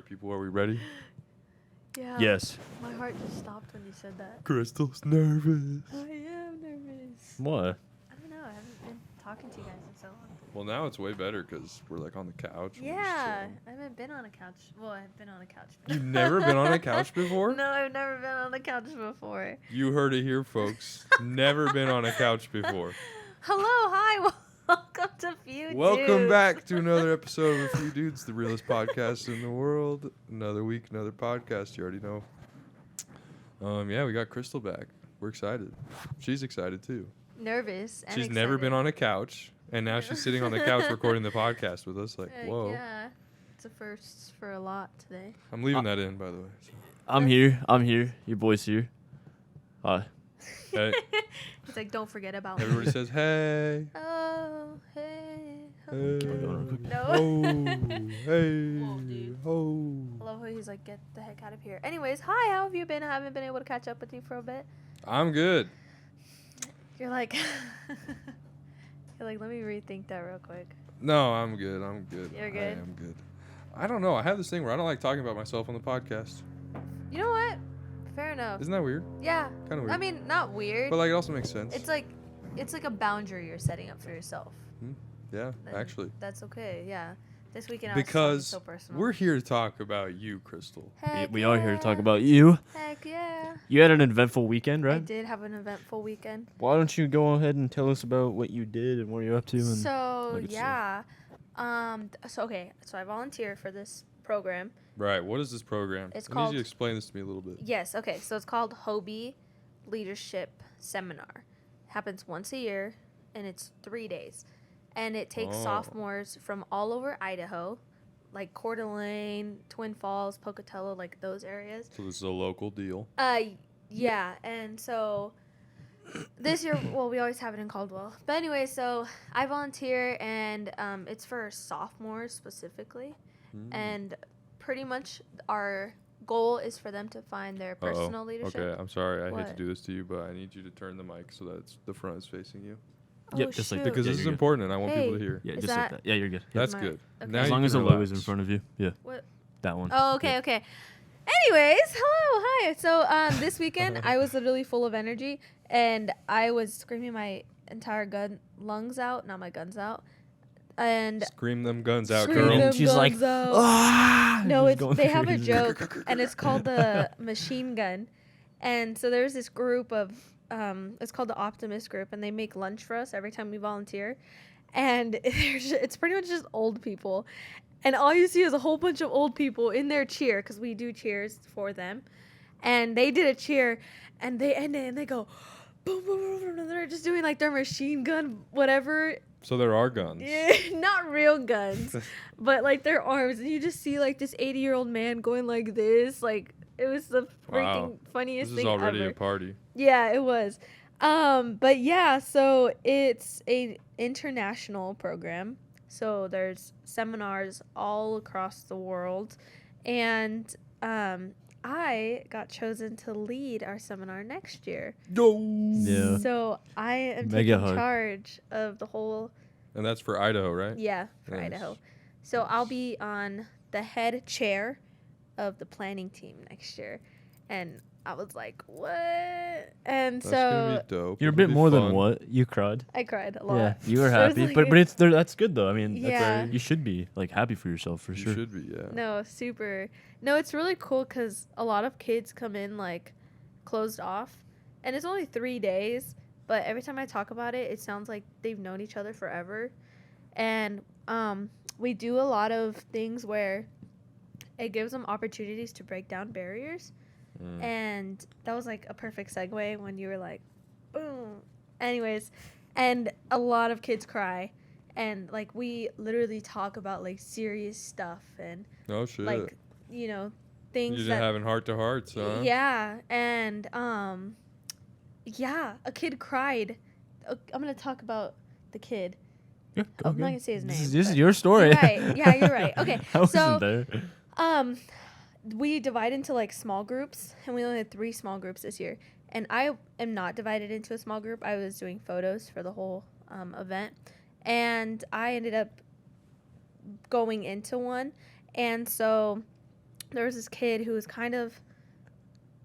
people. Are we ready? Yeah. Yes. My heart just stopped when you said that. Crystal's nervous. I am nervous. What? I don't know. I haven't been talking to you guys in so long. Well, now it's way better because we're like on the couch. and we're just Yeah. chilling. I haven't been on a couch. Well, I've been on a couch. You've never been on a couch before? No, I've never been on a couch before. You heard it here, folks. Never been on a couch before. Hello. Hi. Welcome to FEAT. Welcome back to another episode of A Few Dudes, the realest podcast in the world. Another week, another podcast. You already know. Yeah, we got Crystal back. We're excited. She's excited too. Nervous. And She's never been excited. on a couch, and now she's sitting on the couch recording the podcast with us. Like, whoa. Yeah. It's a first for a lot today. I'm leaving that in, by the way. So. I'm here. Your boy's here. Hi. Hey, It's like, don't forget about everybody me. says, hey. Oh, hey. Hey. No. Oh, hey. Whoa, dude. Oh. I love how he's like, get the heck out of here. Anyways, hi, how have you been? I haven't been able to catch up with you for a bit. I'm good. You're like, let me rethink that real quick. No, I'm good. You're I good? am good. I don't know. I have this thing where I don't like talking about myself on the podcast. You know what? Fair enough. Isn't that weird? Yeah. Kind of weird. I mean, not weird. But like, it also makes sense. It's like a boundary you're setting up for yourself. Yeah, And actually. That's okay. Yeah. This weekend I was Because so personal. we're here to talk about you, Crystal. Heck We are here to talk yeah. about you. Heck yeah. You had an eventful weekend, I right? did have an eventful weekend. Why don't you go ahead and tell us about what you did and what you're up to? And So all that good yeah. So I volunteer for this program. Right. What is this program? It's I need called- you to explain this to me a little bit. Yes, okay. So it's called Hobie Leadership Seminar. Happens once a year and it's 3 days. And it takes Oh. sophomores from all over Idaho, like Coeur d'Alene, Twin Falls, Pocatello, like those areas. So this is a local deal. Yeah, and so this year, well, we always have it in Caldwell. But anyway, so I volunteer, and it's for sophomores specifically. And pretty much our goal is for them to find their personal leadership. Okay, I'm sorry. I hate to What? do this to you, but I need you to turn the mic so that the front is facing you. Yep, Oh, just like shoot. Because Yeah, this is you're good. important and I want people Hey. to hear. Yeah, Is just like that- that. Yeah, you're good. That's my- good. okay. Now As you long can as the logo is in relax. front of you. Yeah. What? That one. Oh, okay, Yeah. okay. Anyways, hello, hi. So this weekend I was literally full of energy, and I was screaming my entire lungs out, not my guns out, and Scream them guns out, Scream girl. them She's like, guns out. ah! No, She's it's going they have a crazy. joke, and it's called the machine gun. And so there's this group of, it's called the Optimist Group, and they make lunch for us every time we volunteer. And it's pretty much just old people. And all you see is a whole bunch of old people in their cheer, because we do cheers for them. And they did a cheer, and they end it, and they go, boom, boom, boom, boom, and they're just doing like their machine gun, whatever. So there are guns. Yeah, not real guns, but like their arms, and you just see like this 80-year-old man going like this. Like it was the freaking Wow. funniest This is thing already ever. a party. Yeah, it was. But yeah, so it's a international program. So there's seminars all across the world, and I got chosen to lead our seminar next year. Yeah. So I am Mega taking hard. charge of the whole. And that's for Idaho, right? Yeah, for Nice. Idaho. So I'll be on the head chair of the planning team next year. And I was like, what? And That's so gonna be dope. You're a It'll bit be more fun. than what? You cried. I cried a lot. Yeah, you were There's, happy. like, But it's that's good though. I mean, Yeah. you should be like happy for yourself for You sure. should be, yeah. No, super. No, it's really cool because a lot of kids come in like closed off. And it's only 3 days. But every time I talk about it, it sounds like they've known each other forever. And we do a lot of things where it gives them opportunities to break down barriers. And that was like a perfect segue when you were like, boom. Anyways, and a lot of kids cry. And like we literally talk about like serious stuff and Oh shit. like, you know, You're things just that having heart to hearts, huh? yeah, and yeah, a kid cried. I'm gonna talk about the kid. Yeah, I'm not gonna say his name. This is but your story. You're right. Yeah, you're right. Okay, I wasn't so there. we divide into like small groups, and we only had 3 small groups this year. And I am not divided into a small group. I was doing photos for the whole event, and I ended up going into one. And so there was this kid who was kind of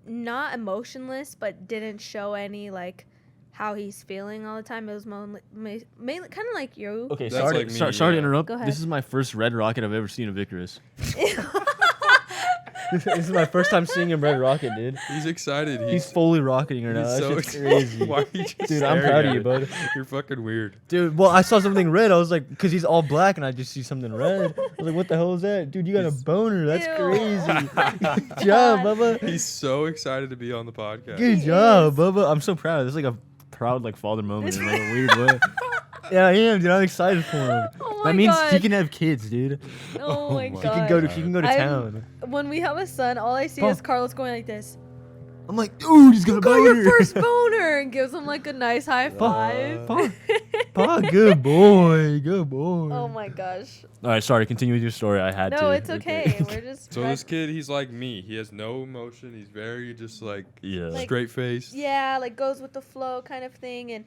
not emotionless, but didn't show any like how he's feeling all the time. It was mainly kind of like you. Okay, That's sorry, like me, sorry to yeah. interrupt. Go ahead. This is my first red rocket I've ever seen of Icarus. This is my first time seeing him red rocket, dude. He's excited. He's fully rocketing right now. he's That's so just crazy. Why are you just Dude, I'm staring proud of at you, it? bud. You're fucking weird. Dude, well, I saw something red. I was like, because he's all black and I just see something red. I was like, what the hell is that? Dude, you got a He's- boner. That's Ew. crazy. Oh my Good job, God. Bubba. He's so excited to be on the podcast. Good He job, is. Bubba. I'm so proud. This is like a proud like father moment in like a weird way. Yeah, I am, dude. I'm excited for him. Oh my That means God. he can have kids, dude. Oh my He He god. can go to I'm- town. When we have a son, all I see Pa. is Carlos going like this. I'm like, dude, he's got a Got boner. your first boner, and gives him like a nice high five. Pa, Pa, good boy, good boy. Oh my gosh. All right, sorry. Continue with your story. I had to. No, it's okay. We're just. So this kid, he's like me. He has no emotion. He's very just like Yeah. Like- straight faced. Yeah, like goes with the flow kind of thing, and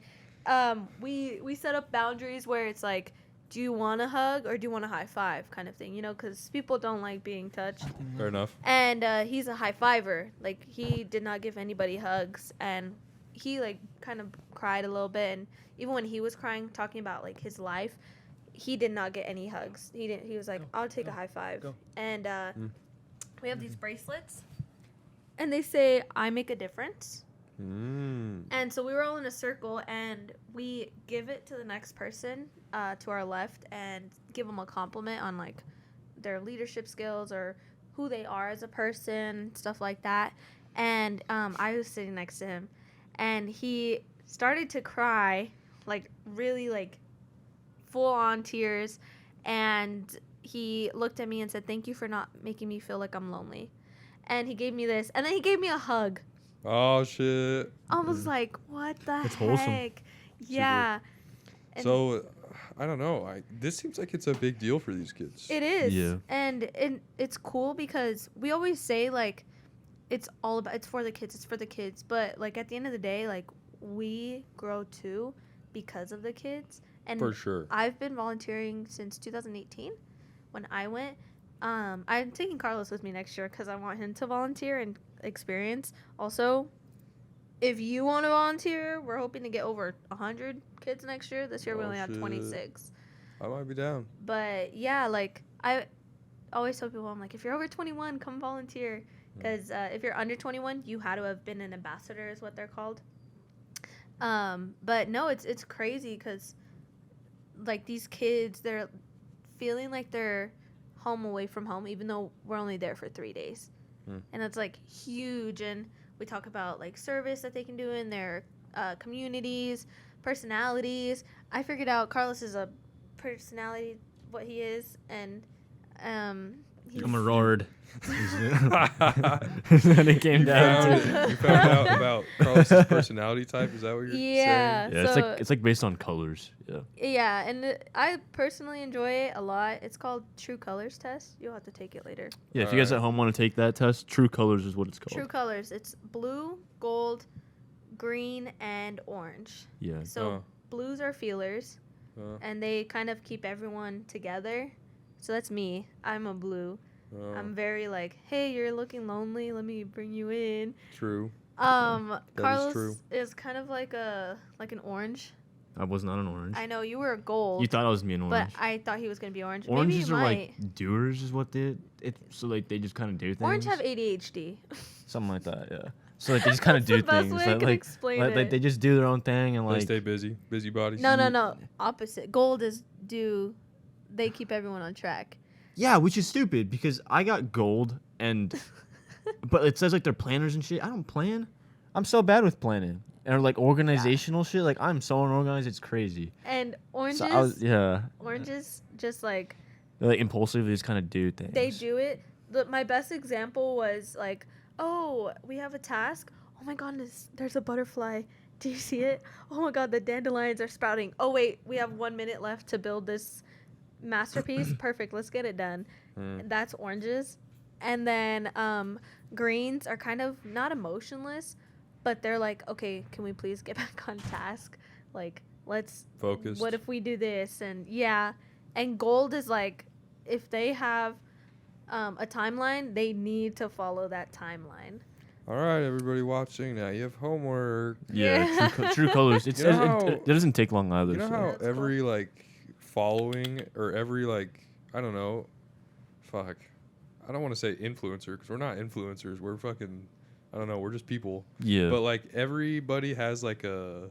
we set up boundaries where it's like, do you want a hug or do you want a high five kind of thing, you know, because people don't like being touched. Fair enough. And he's a high fiver. Like, he did not give anybody hugs, and he like kind of cried a little bit, and even when he was crying, talking about like his life, he did not get any hugs. He didn't. He was like, I'll take a high five. Go. And we have these bracelets, and they say I make a difference. And so we were all in a circle, and we give it to the next person to our left and give them a compliment on like their leadership skills or who they are as a person, stuff like that. And I was sitting next to him, and he started to cry, like really like full on tears. And he looked at me and said, "Thank you for not making me feel like I'm lonely." And he gave me this, and then he gave me a hug. Oh shit. I was like, what the That's heck? wholesome. Yeah. And So I don't know. This seems like it's a big deal for these kids. it is. Yeah. And it's cool because we always say, like, it's for the kids. It's for the kids. But, like, at the end of the day, like, we grow too because of the kids. And For sure. I've been volunteering since 2018 when I went. I'm taking Carlos with me next year because I want him to volunteer and experience. Also, if you want to volunteer, we're hoping to get over 100 kids next year. This year we Oh, only have shit. 26. I might be down. But yeah, like I always tell people, I'm like, if you're over 21, come volunteer. Because if you're under 21, you had to have been an ambassador, is what they're called. But no, it's crazy because like these kids, they're feeling like they're home away from home, even though we're only there for 3 days. And it's like huge. And we talk about like service that they can do in their communities, personalities. I figured out Carlos is a personality, what he is, and he's, I'm a roared. And it came down to You found out about Carlos's personality type. Is that what you're yeah. Yeah, So it's like based on colors. Yeah. yeah, and I personally enjoy it a lot. It's called True Colors Test. You'll have to take it later. Yeah, if you guys Alright. at home want to take that test, True Colors is what it's called. True Colors. It's blue, gold, green, and orange. Yeah. So blues are feelers, Uh, and they kind of keep everyone together. So that's me. I'm a blue. I'm very like, hey, you're looking lonely. Let me bring you in. True. Carlos true. is kind of like an orange. I was not an orange. I know you were a gold. You thought I was me an but orange. I thought he was gonna be orange. Oranges Maybe are you might. like doers, is what they. So like they just kind of do things. Orange have ADHD. something like that. Yeah. So like they just kind of That's do the best things. way I Like, can like, explain like, it. they just do their own thing and They like. stay busy. Busybodies. No. Opposite. Gold is they keep everyone on track. Yeah, which is stupid because I got gold and, but it says like they're planners and shit. I don't plan. I'm so bad with planning and like organizational shit. Like I'm so unorganized, it's crazy. And oranges, So oranges, just like they're like impulsive. They just kind of do things. they do it. My best example was like, oh, we have a task. Oh my goodness, there's a butterfly. Do you see it? Oh my god, the dandelions are sprouting. Oh wait, we have 1 minute left to build this masterpiece. Perfect, let's get it done. That's oranges. And then greens are kind of not emotionless, but they're like, okay, can we please get back on task? Like, let's Focused. what if we do this? And yeah. And gold is like, if they have a timeline, they need to follow that timeline. All right, everybody watching now, you have homework. Yeah, true colors. It's You know how- it doesn't take long either. You know so. how That's cool. every like following or every like I don't know, fuck, I don't want to say influencer because we're not influencers. We're fucking, I don't know. We're just people. Yeah. But like everybody has like a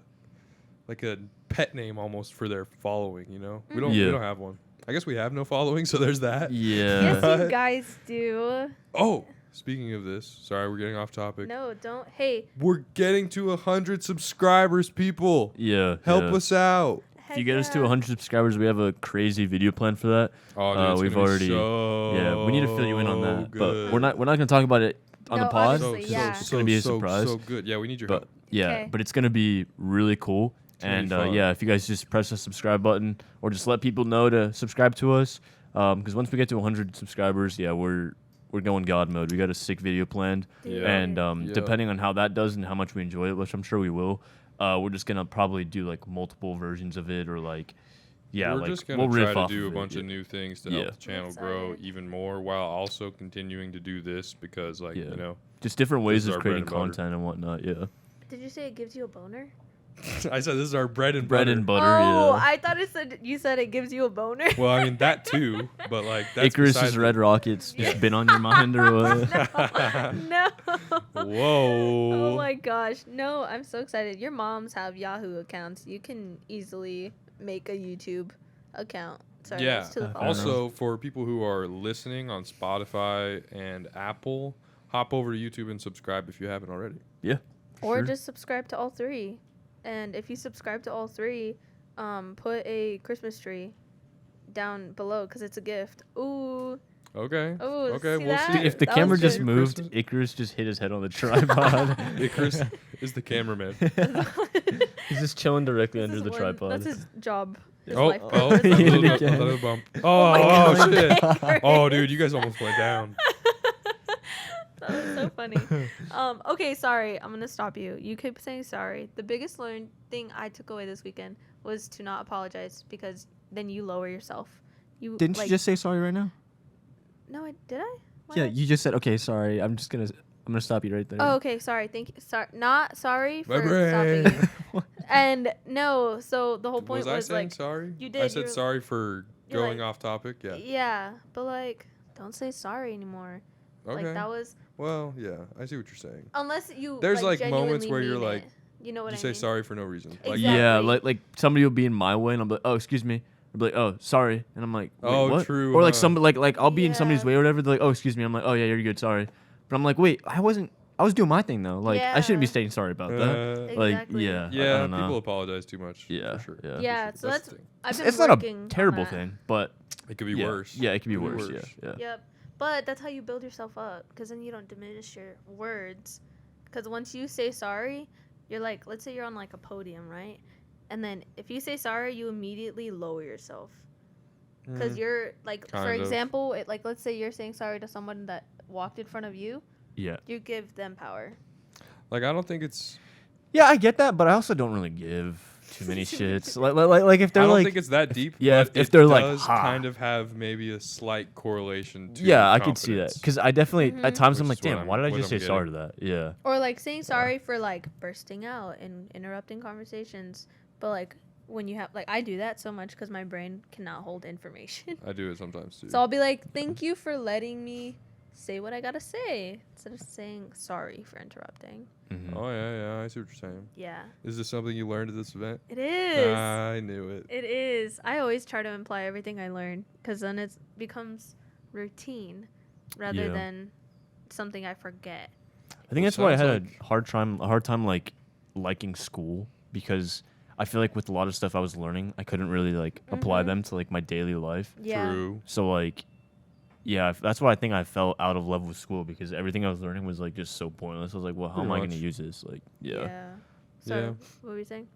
pet name almost for their following. You know, we Yeah. don't have one. I guess we have no following, so there's that. Yeah. Yes, you guys do. Oh, speaking of this, sorry, we're getting off topic. No, don't. Hey, We're getting to 100 subscribers, people. Yeah. Help yeah. us out. If you get us to 100 subscribers, we have a crazy video plan for that. Oh, dude, it's we've gonna be already. so We need to fill you in on that. good. But we're not gonna talk about it on No, the pod. obviously, yeah. It's gonna be a surprise. So good. Yeah, we need your But help. yeah, Okay. but it's gonna be really cool. gonna be And fun. yeah, if you guys just press the subscribe button or just let people know to subscribe to us, because once we get to 100 subscribers, yeah, we're going God mode. We got a sick video planned, Yeah. and Yeah. depending on how that does and how much we enjoy it, which I'm sure we will, we're just gonna probably do like multiple versions of it or like. Yeah, we're like just gonna we'll try riff to off do a of it, bunch yeah. of new things to Yeah. help the channel I'm grow excited. even more, while also continuing to do this because, like, Yeah. you know, Just different This ways is of our creating bread and butter. content and whatnot. Yeah, Did you say it gives you a boner? I said this is our bread and bread butter. and butter. Oh, yeah. I thought you said it gives you a boner. Well, I mean that too, but like that's Icarus's beside Red Rockets just been on your mind or what? No. Whoa. Oh my gosh. No, I'm so excited. Your moms have Yahoo accounts. You can easily make a YouTube account. Sorry, Yeah. that's to the Fair followers. Also, for people who are listening on Spotify and Apple, hop over to YouTube and subscribe if you haven't already. Yeah. Or sure. just subscribe to all three. And if you subscribe to all three, put a Christmas tree down below because it's a gift. Ooh. Okay. Ooh, Okay, see we'll that? see. If the That camera was just good. moved, Christmas. Icarus just hit his head on the tripod. Icarus is the cameraman. He's just chilling directly This under is the one- tripod. That's his job. His Oh, life oh, purpose. He hit it another, again. another bump. my Oh, God. shit. Icarus. Oh, dude, you guys almost went down. That was so funny. Okay, sorry. I'm gonna stop you. You keep saying sorry. The biggest learned thing I took away this weekend was to not apologize because then you lower yourself. You Didn't like, you just say sorry right now? No, did I? Why Yeah, did I- you just said okay. Sorry, I'm gonna stop you right there. Oh, okay. Sorry. Thank you. Sorry. Not sorry My for stopping you. brain. And no. So the whole point Was I was saying like, sorry? you I did, said you're- sorry for you're going like- off topic. Yeah. yeah, but like, don't say sorry anymore. Okay. Like that was Well, yeah, I see what you're saying. unless you. There's, like, moments genuinely where you're mean like, it. You know what You I say mean? sorry for no reason. Like, Exactly. Yeah, like somebody will be in my way and I'll be like, oh, excuse me. I'll be like, oh, sorry, and I'm like, wait, Oh, what? true, Or like huh? somebody like I'll be in somebody's Yeah. way or whatever. They're like, oh, excuse me. I'm like, oh yeah, you're good, sorry. But I'm like, wait, I was doing my thing though. Like I shouldn't be Yeah. saying sorry about that. Like Exactly. yeah, I yeah, don't know. people apologize too much. Yeah, for sure. yeah. Yeah, For so sure. that's the thing. I've been It's not working a on terrible that. thing, but It could be yeah. worse. Yeah, it could be Could be worse. worse. Yeah, yeah. Yep. But that's how you build yourself up because then you don't diminish your words. Because once you say sorry, you're like, let's say you're on like a podium, right? And then if you say sorry, you immediately lower yourself. Because Mm. you're like, for Kind of. example, like let's say you're saying sorry to someone that walked in front of you, Yeah. you give them power. Like, I don't think it's. Yeah, I get that, but I also don't really give too many shits. Like if I they're don't like, think it's that deep. Yeah, but if it they're like, does "Ha." kind of have maybe a slight correlation to. yeah, I could see that confidence. because I definitely Mhm. at times I'm Which like, is what damn, why did I what just I'm say sorry to that? Yeah. Or like saying sorry for like bursting out and interrupting conversations. But like when you have, like I do that so much because my brain cannot hold information. I do it sometimes too. So I'll be like, thank you for letting me say what I gotta say instead of saying sorry for interrupting. Mhm. Oh yeah, I see what you're saying. Yeah, Is this something you learned at this event? it is. I knew it. It is. I always try to imply everything I learn because then it becomes routine rather Yeah. than something I forget. I think Well, that's why I sounds had like- a hard time like liking school because I feel like with a lot of stuff I was learning, I couldn't really like apply Mhm. them to like my daily life. Yeah. True. So like, yeah, that's why I think I fell out of love with school because everything I was learning was like just so pointless. I was like, well, how Pretty am I going much. to use this? Like, yeah. So Yeah. what were you saying?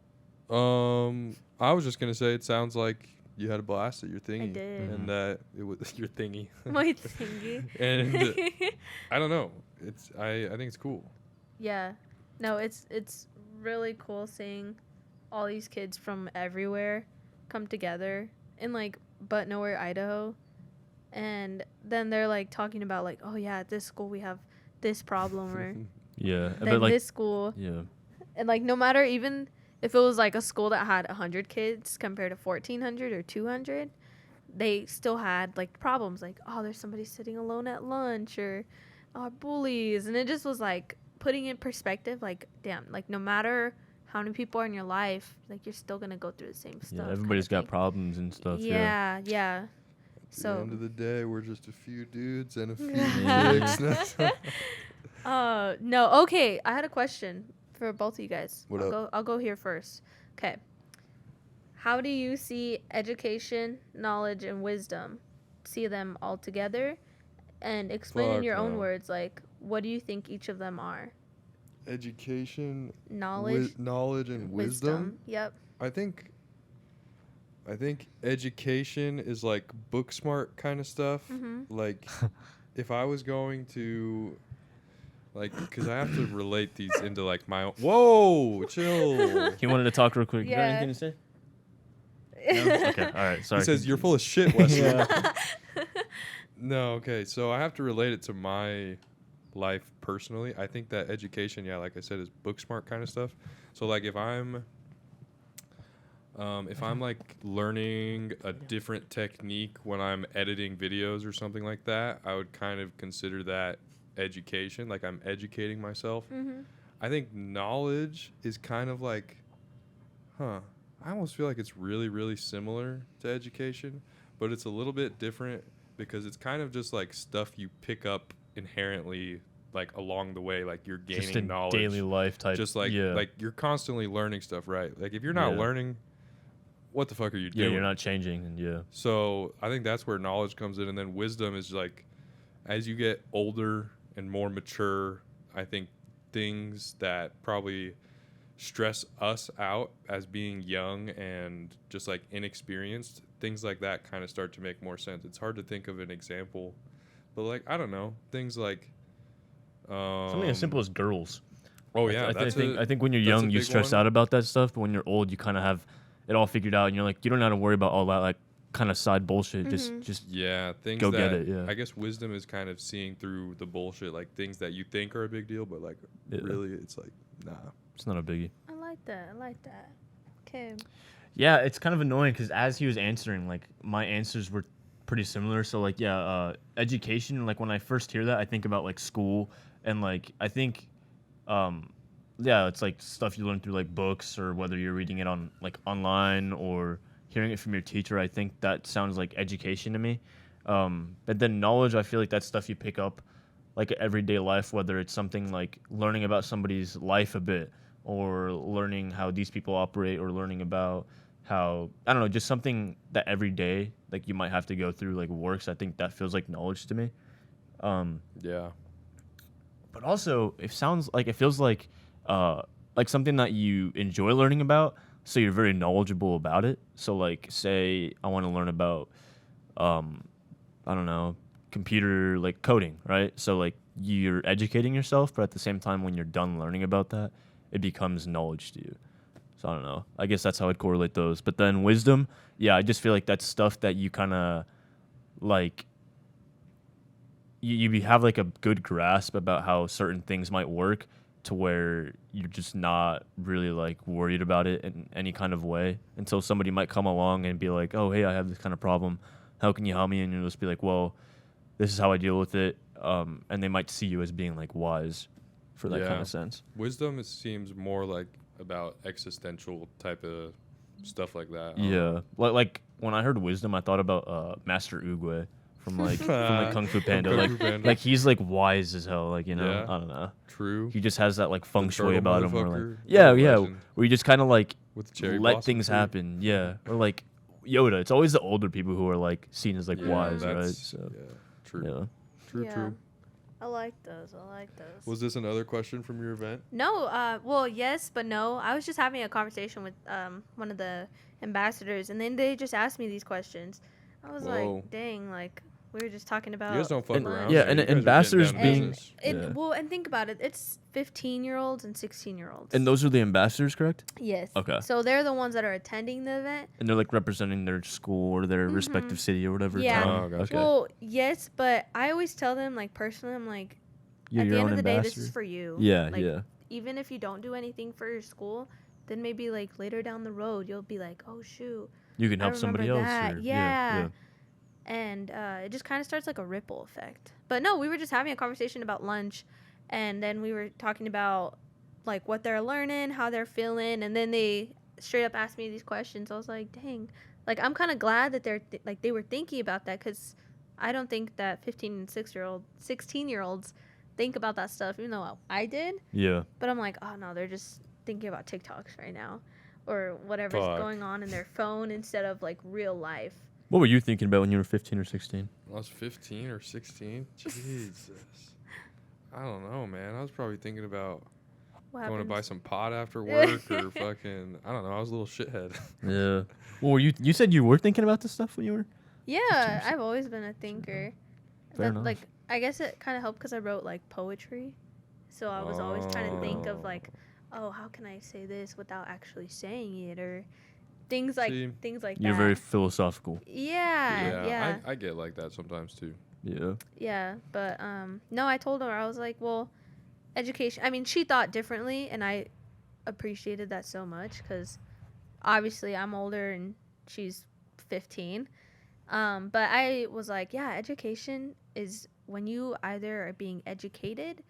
I was just gonna say it sounds like you had a blast at your thingy, did. and that it was your thingy. My thingy. And I don't know. I think it's cool. Yeah. No, it's really cool seeing all these kids from everywhere come together in like but nowhere Idaho and then they're like talking about like, oh yeah, at this school we have this problem, or Yeah, then but like this school, yeah, and like no matter, even if it was like a school that had 100 kids compared to 1,400 or 200, they still had like problems, like, oh, there's somebody sitting alone at lunch, or bullies. And it just was like putting in perspective, like, damn, like no matter how many people are in your life, like you're still gonna go through the same stuff. yeah. Everybody's got problems and stuff. Yeah. Yeah. At So the end of the day, we're just a few dudes and a few Yeah. chicks. no, okay, I had a question for both of you guys. What up? I'll go here first. Okay. How do you see education, knowledge, and wisdom? See them all together, and explain in Fuck your own no. words, like, what do you think each of them are? Education, Knowledge, knowledge, and wisdom. Yep. I think education is like book smart kind of stuff. Mhm. Like, if I was going to, like, because I have to relate these into like my own. Whoa, chill. He wanted to talk real quick. You got Yeah. anything to say? No? Okay. All right. Sorry. He says you're full of shit, Wesley. Yeah. No, okay. So I have to relate it to my life personally. I think that education, yeah, like I said, is book smart kind of stuff. So like if I'm like learning a different technique when I'm editing videos or something like that, I would kind of consider that education. Like I'm educating myself. Mhm. I think knowledge is kind of like, I almost feel like it's really, really similar to education, but it's a little bit different because it's kind of just like stuff you pick up inherently, like along the way, like you're gaining Just in knowledge. daily life type. Just like yeah. like you're constantly learning stuff, right? Like if you're not Yeah. learning, what the fuck are you Yeah, doing? you're not changing, and yeah. So I think that's where knowledge comes in, and then wisdom is like, as you get older and more mature, I think things that probably stress us out as being young and just like inexperienced, things like that kind of start to make more sense. It's hard to think of an example, but like I don't know, things like Something as simple as girls. oh yeah, I think when you're that's a young, you big stress one. out about that stuff, but when you're old, you kind of have it all figured out, and you're like, you don't have to worry about all that like kind of side bullshit. Mhm. Just Yeah, things go that get it, yeah. I guess wisdom is kind of seeing through the bullshit, like things that you think are a big deal, but like Yeah. really it's like nah. it's not a biggie. I like that. I like that. Okay. Yeah, it's kind of annoying because as he was answering, like my answers were pretty similar. So like, yeah, education. Like when I first hear that, I think about like school, and like I think, yeah, it's like stuff you learn through like books, or whether you're reading it on like online or hearing it from your teacher. I think that sounds like education to me. But then knowledge, I feel like that's stuff you pick up like everyday life, whether it's something like learning about somebody's life a bit, or learning how these people operate, or learning about how, I don't know, just something that every day like you might have to go through like works. I think that feels like knowledge to me. Yeah. But also it feels like something that you enjoy learning about, so you're very knowledgeable about it. So like say I want to learn about I don't know, computer like coding, right? So like you're educating yourself, but at the same time when you're done learning about that, it becomes knowledge to you. So I don't know. I guess that's how I'd correlate those. But then wisdom, yeah, I just feel like that's stuff that you kind of like you have like a good grasp about how certain things might work, to where you're just not really like worried about it in any kind of way until somebody might come along and be like, oh, hey, I have this kind of problem. How can you help me? And you'll just be like, well, this is how I deal with it. And they might see you as being like wise for that kind Yeah. of sense. Wisdom seems more like about existential type of stuff like that. Yeah. Like when I heard wisdom, I thought about Master Oogway from like Kung Fu Panda. Kung Like Fu Panda. like he's like wise as hell. Like, you know, Yeah. I don't know. True. He just has that like feng The shui turtle about him. Where motherfucker. like, yeah, What a yeah, legend. where you just kind of like With the cherry let blossom things tree. happen. Yeah. Or like Yoda. It's always the older people who are like seen as like Yeah, wise, right? that's- So yeah, true. yeah. True, Yeah. true. I like those. I like those. Was this another question from your event? No, well, yes, but no. I was just having a conversation with one of the ambassadors, and then they just asked me these questions. I was Whoa. like, dang, like, We were just talking about. You guys don't fuck And- around. yeah, man. and You guys are ambassadors getting down to being- business. Yeah. Well, and think about it. It's 15-year-olds and 16-year-olds. And those are the ambassadors, correct? Yes. Okay. So they're the ones that are attending the event. And they're like representing their school or their Mhm. respective city or whatever. Yeah. town. Oh, gotcha. Okay. Well, yes, but I always tell them, like, personally, I'm like, You're at your the end own of the day, ambassador. this is for you. Yeah, Like, yeah. even if you don't do anything for your school, then maybe, like, later down the road, you'll be like, oh, shoot. You can I help somebody else. remember that. Or, Yeah. And it just kind of starts like a ripple effect. But no, we were just having a conversation about lunch, and then we were talking about like what they're learning, how they're feeling, and then they straight up asked me these questions. I was like, dang, like I'm kind of glad that they're like they were thinking about that, because I don't think that 15 and 16-year-olds think about that stuff, even though I did. Yeah. But I'm like, oh no, they're just thinking about TikToks right now, or whatever's Fuck. going on in their phone instead of like real life. What were you thinking about when you were 15 or 16? I was 15 or 16. Jesus. I don't know, man. I was probably thinking about What going to buy happens? some pot after work or fucking, I don't know. I was a little shithead. Yeah. Well, were you said you were thinking about this stuff when you were? Yeah, I've always been a thinker. Fair enough. Like, I guess it kind of helped because I wrote like poetry, so I was always trying to think of Oh. like, oh, how can I say this without actually saying it, or things like See, that. You're very philosophical. Yeah. I get like that sometimes too. Yeah. Yeah, but no, I told her, I was like, well, education. I mean, she thought differently, and I appreciated that so much because obviously I'm older and she's 15. But I was like, yeah, education is when you either are being educated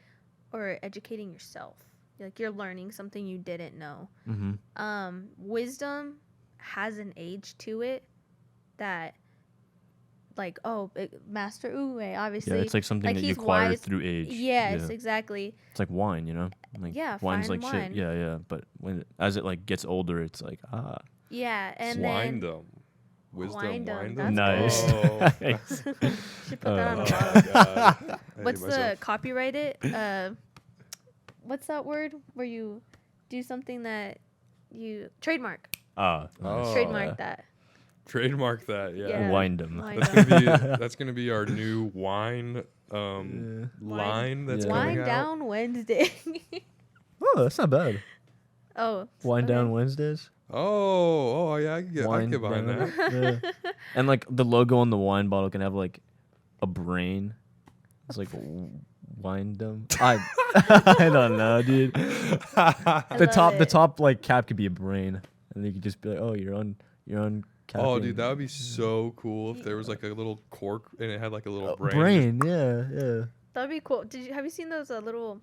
or educating yourself. Like you're learning something you didn't know. Mm-hmm. Wisdom has an age to it that, like, Master Uwe, obviously. Yeah, it's like something like, that you he's acquire wise. through age. Yes, Yeah. exactly. It's like wine, you know? Like Yeah, wine's fine like wine. shit. Yeah, yeah. But as it like gets older, it's like Yeah, and Wind then them. Wisdom, Wind 'em, wind that's them. Nice. Oh. Nice. should put that on a Oh, bottle. God. I hate What's the myself. copyrighted? What's that word where you do something that you trademark? Oh, Trademark yeah. that. Trademark that, yeah. Yeah. Wind them. Wind That's 'em. gonna be our new wine line that's Yeah. coming Wind out. down Wednesday. Oh, that's not bad. Oh. Wind okay. down Wednesdays. Oh yeah, I can Wind get behind down. that. Yeah. And like the logo on the wine bottle can have like a brain. It's like wind them. I don't know, dude. I The love top like cap could be a brain, and you could just be like, oh, you're on cap. Oh, dude, that would be so cool if there was like a little cork and it had like a little brain. brain. Yeah, yeah. That'd be cool. Have you seen those little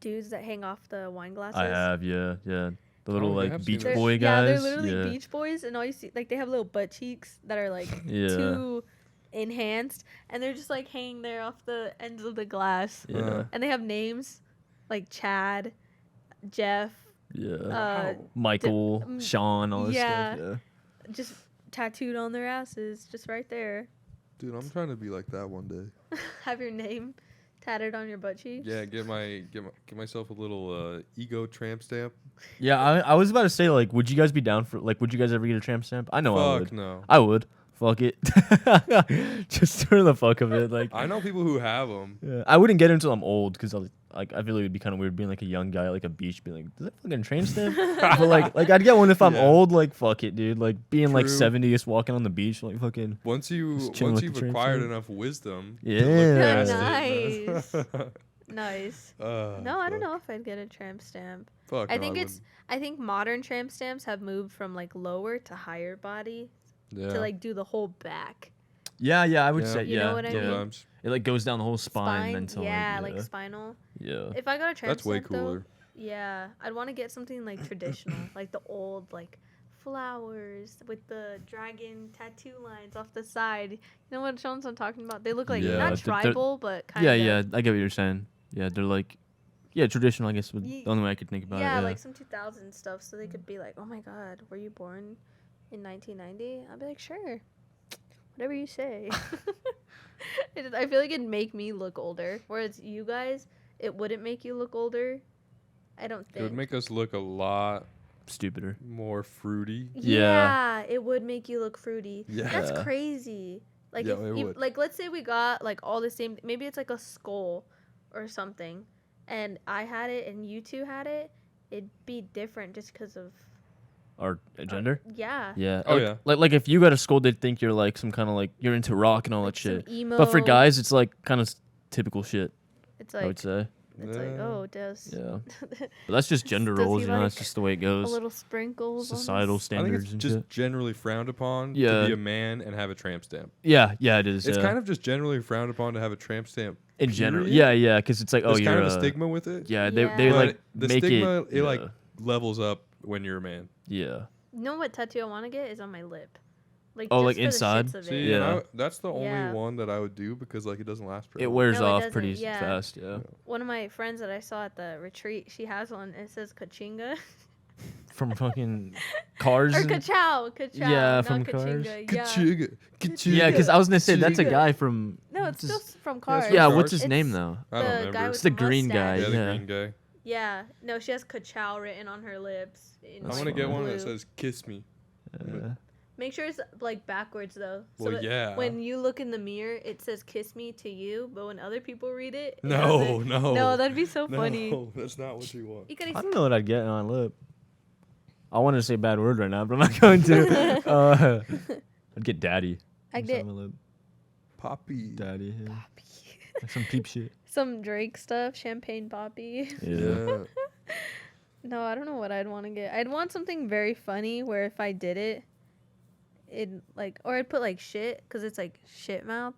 dudes that hang off the wine glasses? I have, yeah. The little I like have seen Beach those. Boy Yeah, they're guys. literally yeah. Beach Boys, and all you see, like, they have little butt cheeks that are like Yeah. too enhanced, and they're just like hanging there off the ends of the glass, Yeah. and they have names like Chad, Jeff, Yeah. Michael, mm, Sean, all this yeah. stuff. just tattooed on their asses, just right there. Dude, I'm trying to be like that one day. Have your name tatted on your butt cheeks. Yeah, get myself a little ego tramp stamp. Yeah, I was about to say, like, would you guys be down for, like, would you guys ever get a tramp stamp? I know I Fuck would. no. I would. Fuck it. Just for the fuck of it. Like, I know people who have them. yeah. I wouldn't get it until I'm old, because I feel like it would be kind of weird being like a young guy at like a beach, being like, does that fucking tramp stamp? But like I'd get one if I'm Yeah. old. Like, fuck it, dude. Like being like True. 70, just walking on the beach, like fucking. Once Just chilling you've with the tramp acquired stamp. enough wisdom. to Yeah. look Yeah, past it, man. Nice. No, No, I don't know if I'd get a tramp stamp. Fuck, I no, think wouldn't. I think modern tramp stamps have moved from like lower to higher body Yeah. to like do the whole back. Yeah, I would Yeah. say, You yeah. know what I mean? Sometimes. It like goes down the whole spine, then to yeah, like, like spinal. yeah. If I got a tramp That's way stamp though, cooler. yeah, I'd want to get something like traditional, like the old like flowers with the dragon tattoo lines off the side. You know what Sean's I'm talking about? They look like Yeah, not they're- tribal, but kind Yeah, of. yeah. I get what you're saying. Yeah, they're like, yeah, traditional. I guess would Ye- the only way I could think about Yeah, it. Yeah, like some 2000 stuff, so they could be like, "Oh my God, were you born in 1990?" I'd be like, "Sure, whatever you say." I feel like it'd make me look older, whereas you guys, it wouldn't make you look older. I don't think. It would make us look a lot stupider. more fruity. Yeah, it would make you look fruity. Yeah. That's crazy. Like Yeah, if it you, would. like let's say we got like all the same, maybe it's like a skull or something, and I had it and you two had it, it'd be different just because of Our gender. yeah. Yeah. Oh, like, yeah. Like if you got a skull, they'd think you're like some kind of like you're into rock and all Like that some shit. emo. But for guys, it's like kind of typical shit. it's I would like say. it's like oh does Yeah. But that's just gender Does he roles, you know. That's like just the way it a goes. little sprinkles. Societal on his... I think standards it's and just shit. generally frowned upon Yeah. to be a man and have a tramp stamp. Yeah, it is. It's yeah. kind of just generally frowned upon to have a tramp stamp. in general. period. Yeah, because it's like, There's oh, kind you're of a stigma with it. Yeah, Yeah. they But like the make stigma, it. it like levels up when you're a man. Yeah. You know what tattoo I want to get is on my lip. Like Oh, just like for the inside? shits of it. See, Yeah. and that's the only Yeah. one that I would do because like it doesn't last forever. It wears No, it off doesn't, pretty yeah. fast. Yeah. One of my friends that I saw at the retreat, she has one. It says Kachinga. From fucking Cars. Or and- Kachow. Yeah, not from Cars. Kachinga. Yeah. Kachiga, kachiga. Yeah, because I was gonna say that's a Kachiga. guy from. No, it's what's his- still from Yeah, Cars. it's Yeah, from what's Cars. his name It's though? I don't the remember. guy with It's the the green mustache. guy. Yeah, the Yeah. green guy. Yeah. No, she has Kachow written on her lips. In, I That's want to get fine. one that blue. says "Kiss Me." Make sure it's like backwards though. So Well, that yeah. when you look in the mirror, it says "Kiss me" to you, but when other people read it, it No, doesn't. no. No, that'd be so funny. No, that's not what you want. You could I don't know what I'd get on my lip. I wanted to say a bad word right now, but I'm not going to. I'd get daddy. I Inside get my lip. Poppy. Daddy. Yeah. Like some peep shit. some Drake stuff, champagne poppy. Yeah. No, I don't know what I'd want to get. I'd want something very funny where if I did it, like, or I'd put like shit because it's like shit mouth.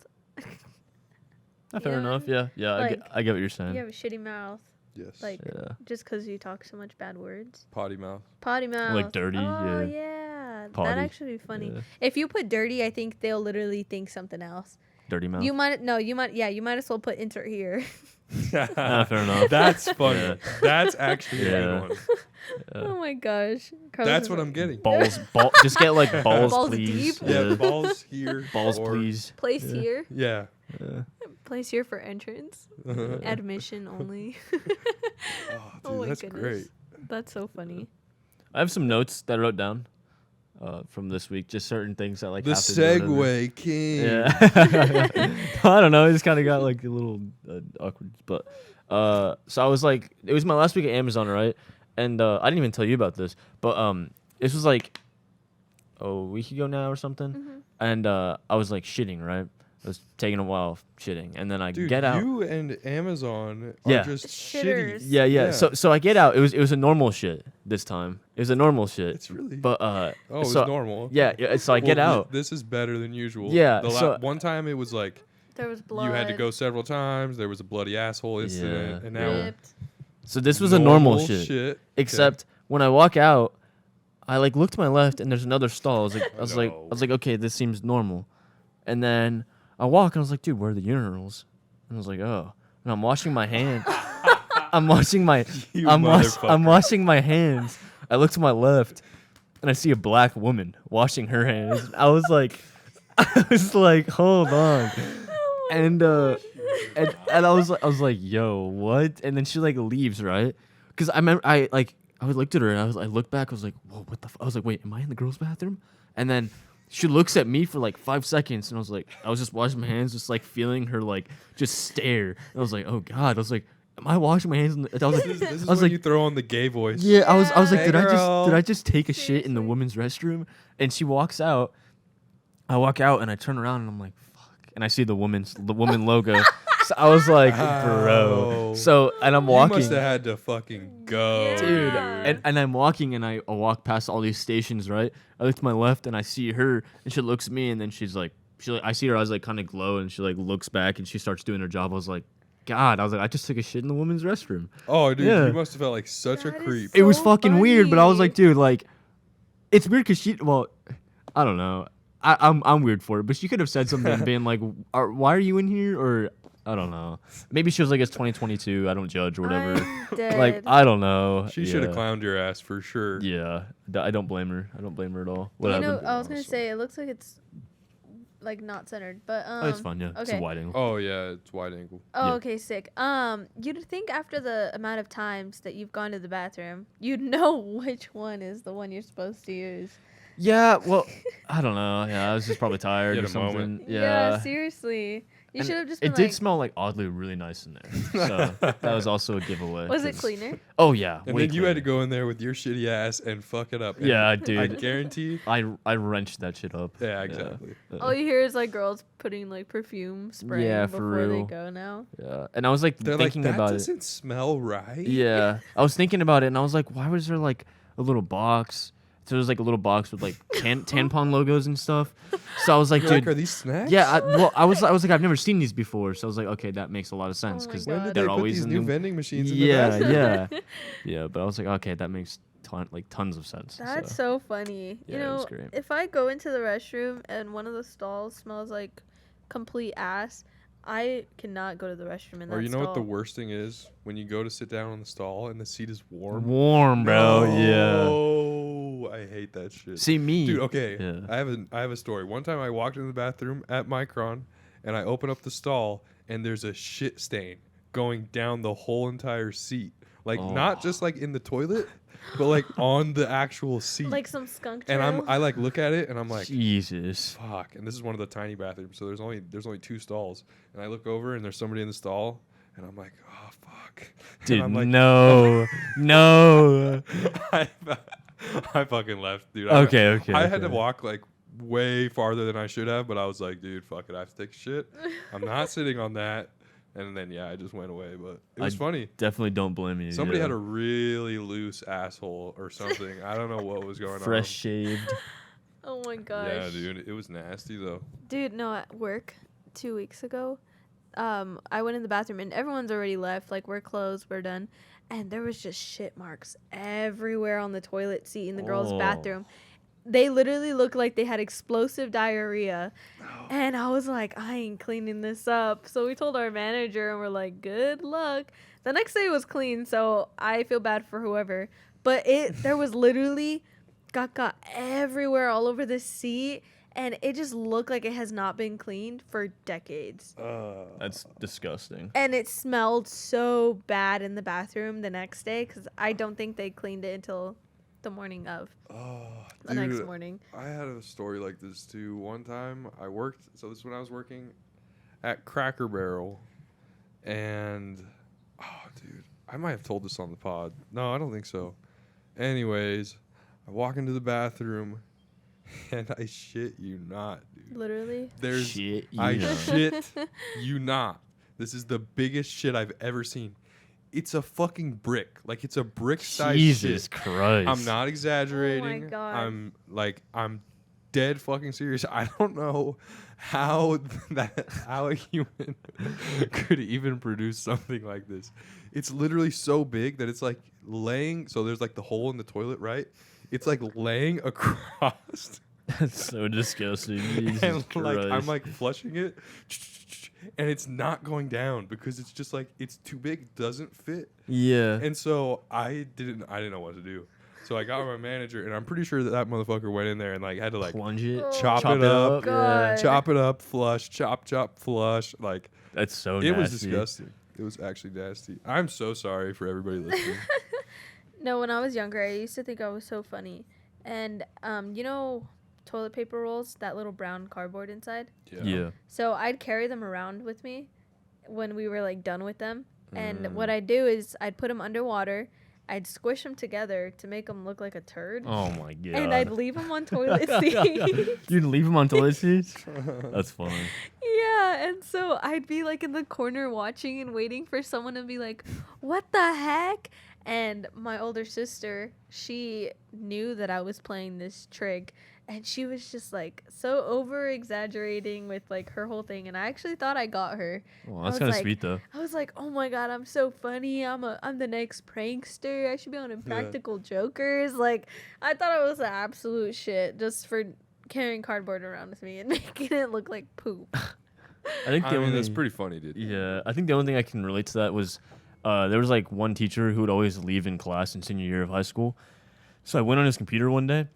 Fair Yeah. enough. Yeah. Like, I get what you're saying. You have a shitty mouth, Yes. like Yeah. just because you talk so much bad words. Potty mouth. Potty mouth. dirty, Oh yeah. yeah, Potty, that'd actually be funny. yeah. If you put dirty, I think they'll literally think something else. Dirty mouth. You might you might as well put insert here. Fair enough. That's funny. Yeah. That's actually a Yeah. good one. Oh my gosh. Carlos That's is what like, I'm getting. Balls. Just get like balls, Balls please. deep? Yeah, balls here. Balls, or- please. Place Yeah. here. Yeah. Yeah. Place here for entrance. Admission only. Oh, dude, Oh my that's goodness. great. That's so funny. I have some notes that I wrote down from this week. Just certain things that like The happened or whatever. Segue King. Yeah. I don't know. It just kind of got like a little awkward. But so I was like, it was my last week at Amazon, right? And I didn't even tell you about this, but this was like a week ago now or something. Mhm. And I was like shitting, right? I was taking a while shitting, and then I Dude, get out. you and Amazon Yeah. are just Shitters. shitty. Yeah. So I get out. It was a normal shit this time. It was a normal shit. It's really. But oh, it's so, normal. Yeah. So I get Well, out. This is better than usual. Yeah, The so- one time it was like There was blood. you had to go several times. There was a bloody asshole incident, Yeah. and now ripped. So this was a normal shit. Except when I walk out, I like look to my left and there's another stall. I was like, okay, this seems normal. And then I walk and I was like, dude, where are the urinals? And I was like, oh. And I'm washing my hand. I'm washing my You I'm motherfucker. washing my hands. I look to my left and I see a black woman washing her hands. I was like hold on. And and I was like, yo, what? And then she like leaves, right? Because I remember I looked at her and I looked back. I was like, whoa, what the? I was like, wait, am I in the girls' bathroom? And then she looks at me for like 5 seconds, and I was just washing my hands, just like feeling her like just stare. And I was like, oh god. I was like, am I washing my hands? I was like, this is I was when like, you throw on the gay voice. yeah. I was like, Hey, did girl. I just take a shit in the women's restroom? And she walks out. I walk out and I turn around and I'm like, fuck. And I see the woman logo. So I was like, bro. Ow. So and I'm You walking. must have had to fucking go, Dude, Yeah. and I'm walking and I walk past all these stations, right? I look to my left and I see her and she looks at me and then she's like, I see her eyes like kind of glow and she like looks back and she starts doing her job. I was like, God, I just took a shit in the women's restroom. Oh, dude, Yeah. you must have felt like such a That is creep. It was So fucking weird, but I was funny. like, dude, like, it's weird because I don't know. I'm weird for it, but she could have said something being like, why are you in here? Or I don't know. Maybe she was like, it's 2022. I don't judge or whatever. I'm dead. Like, I don't know. She should have Yeah. clowned your ass for sure. Yeah, I don't blame her. I don't blame her at all. What you know, happened? I was gonna Awesome. say it looks like it's like not centered, but Oh, it's fun, yeah. It's a okay. wide angle. Oh yeah, it's wide angle. Oh, Yeah. okay, sick. You'd think after the amount of times that you've gone to the bathroom, you'd know which one is the one you're supposed to use. Yeah, well, I don't know. Yeah, I was just probably tired You or had a moment. something. Yeah. Seriously. You And should have just been it did like, smell like oddly really nice in there. So that was also a giveaway. was it 'cause- cleaner? Oh yeah. And way then you had to cleaner. go in there with your shitty ass and fuck it up. And Yeah, I dude. guarantee. I wrenched that shit up. Yeah, exactly. All you hear is like girls putting like perfume spraying Yeah, for before they real. go now. Yeah. And I was like They're like, thinking that about it. doesn't smell right. Yeah. I was thinking about it and I was like, why was there like a little box? So there was like a little box with like tampon logos and stuff. So I was like, You're dude, like, are these snacks? yeah, I was like, I've never seen these before. So I was like, okay, that makes a lot of sense my because God. When did they're they put always these in new the vending machines in the yeah, bathroom? yeah, yeah. But I was like, okay, that makes tons of sense. That's so. so funny. Yeah, You it was know, great. if I go into the restroom and one of the stalls smells like complete ass, I cannot go to the restroom in that Or you know what the stall. worst thing is? When you go to sit down on the stall and the seat is warm. Warm, bro. Yeah. Oh, I hate that shit. See me, Dude, okay. Yeah. I have a story. One time I walked into the bathroom at Micron and I open up the stall and there's a shit stain going down the whole entire seat. Like not just like in the toilet, but like on the actual seat. Like some skunk and trail. I like look at it and I'm like, Jesus. fuck. And this is one of the tiny bathrooms, so there's only 2 stalls. And I look over and there's somebody in the stall and I'm like, oh fuck. And Dude, I'm like, no, no. I fucking left, dude. Okay. I had to okay. walk like way farther than I should have, but I was like, dude, fuck it, I have to take a shit. I'm not sitting on that. And then I just went away, but it was funny. Definitely don't blame you. Somebody yeah. had a really loose asshole or something. I don't know what was going fresh shaved. Oh my on. gosh. Yeah, dude, it was nasty though. Dude, no, at work 2 weeks ago, I went in the bathroom and everyone's already left. Like, we're closed, we're done. And there was just shit marks everywhere on the toilet seat in the girls' Oh. bathroom. They literally looked like they had explosive diarrhea. And I was like, I ain't cleaning this up. So we told our manager and we're like, good luck. The next day it was clean, so I feel bad for whoever. But there was literally caca everywhere all over the seat. And it just looked like it has not been cleaned for decades. That's disgusting. And it smelled so bad in the bathroom the next day because I don't think they cleaned it until the morning of. The next morning. I had a story like this too. One time I worked, so this is when I was working at Cracker Barrel, and dude, I might have told this on the pod. No, I don't think so. Anyways, I walk into the bathroom, and I shit you not, dude. Literally. There's Shit, you I know. shit you not. This is the biggest shit I've ever seen. It's a fucking brick. Like it's a brick size Jesus shit. Christ. I'm not exaggerating. God. I'm dead fucking serious. I don't know how a human could even produce something like this. It's literally so big that it's like laying. So there's like the hole in the toilet, right? It's like laying across. That's so disgusting. Jesus And Christ. like I'm like flushing it, and it's not going down because it's just like it's too big, it doesn't fit. yeah. And so I didn't know what to do. So I got my manager, and I'm pretty sure that motherfucker went in there and like had to like Plunge it. Oh, chop it up, God. chop it up, flush, chop, flush. Like That's so it nasty. was disgusting. It was actually nasty. I'm so sorry for everybody listening. No, when I was younger, I used to think I was so funny. And, you know, toilet paper rolls, that little brown cardboard inside? Yeah. So I'd carry them around with me when we were, like, done with them. And Mm. what I'd do is I'd put them underwater. I'd squish them together to make them look like a turd. Oh my god. And I'd leave them on toilet seats. You'd leave them on toilet seats? That's funny. Yeah, and so I'd be like in the corner watching and waiting for someone to be like, "What the heck?" And my older sister, she knew that I was playing this trick, and she was just like so over exaggerating with like her whole thing, and I actually thought I got her. Well, I that's was kind of like- sweet though. I was like, "Oh my god, I'm so funny. I'm the next prankster. I should be on Impractical Jokers." Like, I thought I was the absolute shit just for carrying cardboard around with me and making it look like poop. I think I the mean, only that's pretty funny, dude. Yeah, I think the only thing I can relate to that was there was like one teacher who would always leave in class in senior year of high school. So I went on his computer one day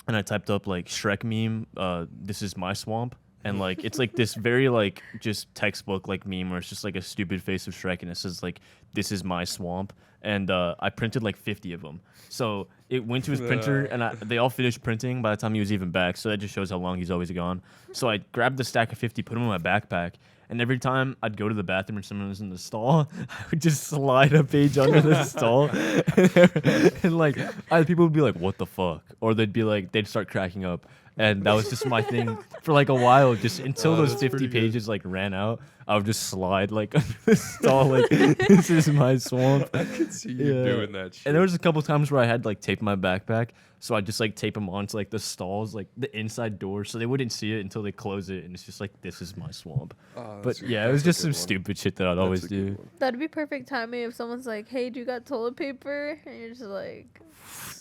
and I typed up like Shrek meme, this is my swamp. and like it's like this very like just textbook like meme where it's just like a stupid face of Shrek and it says like this is my swamp, and I printed like 50 of them. So it went to his printer and they all finished printing by the time he was even back. So that just shows how long he's always gone. So I grabbed the stack of 50, put them in my backpack. And every time I'd go to the bathroom and someone was in the stall, I would just slide a page under the stall. And like, either people would be like, what the fuck? Or they'd be like, they'd start cracking up. And that was just my thing for like a while, just until those 50 pages like ran out. I would just slide like under the stall, like this is my swamp. I could see you doing that shit. And there was a couple times where I had like tape my backpack, so I just like tape them onto like the stalls, like the inside door, so they wouldn't see it until they close it, and it's just like this is my swamp. But yeah, it was just some stupid shit that I'd always do. That'd be perfect timing if someone's like, "Hey, do you got toilet paper?" And you're just like,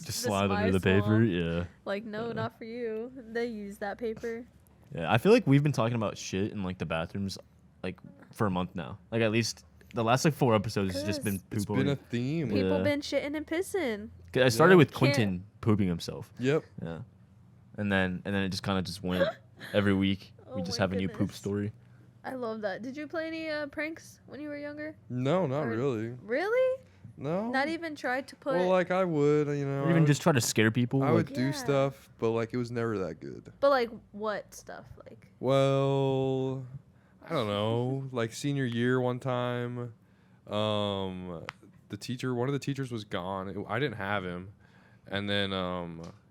just slide under the paper. Yeah. Like, no, not for you. They use that paper. Yeah, I feel like we've been talking about shit in like the bathrooms like for a month now. Like at least the last like 4 episodes has just been poop. It's been a theme. People been shitting and pissing. I started with Quentin pooping himself. Yep. Yeah. And then it just kind of just went every week. We just have a new poop story. I love that. Did you play any pranks when you were younger? No, not really. Really? No. Not even tried to put. Well, like I would, you know. Or even just try to scare people. I would do stuff, but like it was never that good. But like what stuff? Like. Well, I don't know. Like senior year one time, one of the teachers was gone. I didn't have him, and then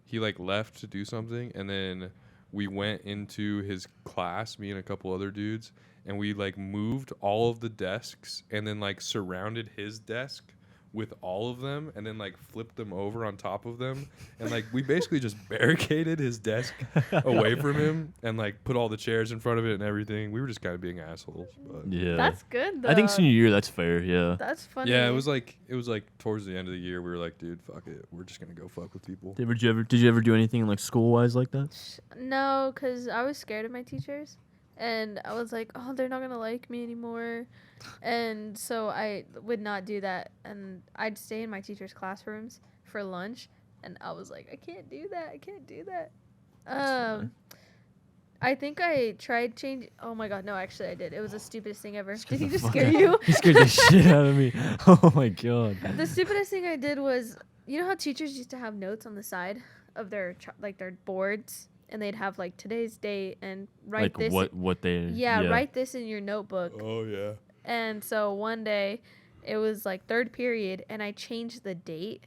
he like left to do something, and then we went into his class, me and a couple other dudes, and we like moved all of the desks and then like surrounded his desk with all of them and then like flipped them over on top of them, and like we basically just barricaded his desk away from him and like put all the chairs in front of it and everything. We were just kind of being assholes, but yeah, that's good though. I think senior year that's fair. Yeah, that's funny. Yeah, it was like towards the end of the year we were like, dude, fuck it, we're just gonna go fuck with people. Did you ever do anything like school wise like that? No, because I was scared of my teachers. And I was like, oh, they're not going to like me anymore. And so I would not do that. And I'd stay in my teacher's classrooms for lunch. And I was like, I can't do that. I can't do that. I think I tried change. Oh, my God. No, actually, I did. It was the stupidest thing ever. Did he just scare you? He scared the shit out of me. Oh, my God. The stupidest thing I did was, you know how teachers used to have notes on the side of their their boards? And they'd have like today's date and write like this. what they write this in your notebook. Oh yeah. And so one day, it was like third period, and I changed the date.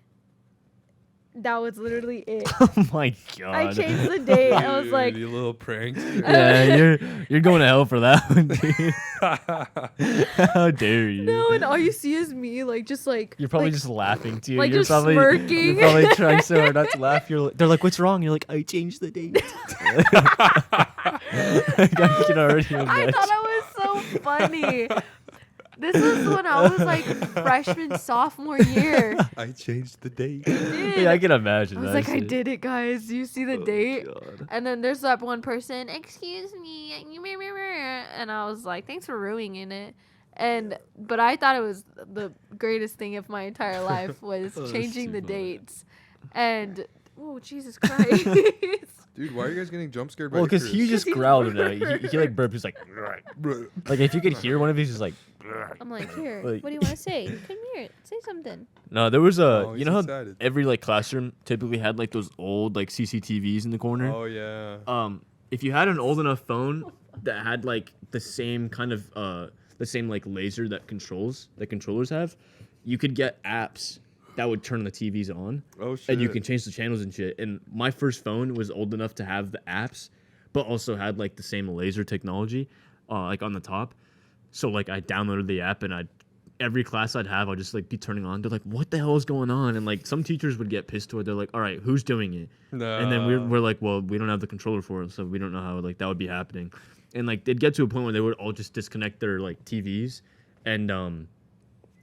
That was literally it. Oh my God. I changed the date. I was like, you little pranks. Yeah, you're going to hell for that one, dude. How dare you? no, and all you see is me, like just like. You're probably like, just laughing too. like You're just probably smirking. You're probably trying so hard not to laugh. They're like, "What's wrong?" You're like, "I changed the date." Like, I can already imagine. I thought it was so funny. This was when I was like freshman, sophomore year. I changed the date. Yeah, I can imagine. I was that like, I shit. did it, guys. Do you see the date? God. And then there's that one person, excuse me, and I was like, thanks for ruining it. But I thought it was the greatest thing of my entire life was changing the dates. And oh, Jesus Christ. Dude, why are you guys getting jump scared by Well, because Chris? he just growled at it. He like burped. He's like, like if you could hear one of these, just like. I'm like, here, Like- what do you want to say? Come here, say something. No, there was Oh, you he's know how excited. every like classroom typically had like those old like CCTVs in the corner. Oh yeah. If you had an old enough phone that had like the same kind of the same like laser that controllers have, you could get apps that would turn the TVs on. Oh shit. And you can change the channels and shit. And my first phone was old enough to have the apps, but also had like the same laser technology, like on the top. So like I downloaded the app and every class I'd just like be turning on. They're like, what the hell is going on? And like some teachers would get pissed to it. They're like, all right, who's doing it? No. And then we're like, well, we don't have the controller for it, so we don't know how like that would be happening. And like they'd get to a point where they would all just disconnect their like TVs. And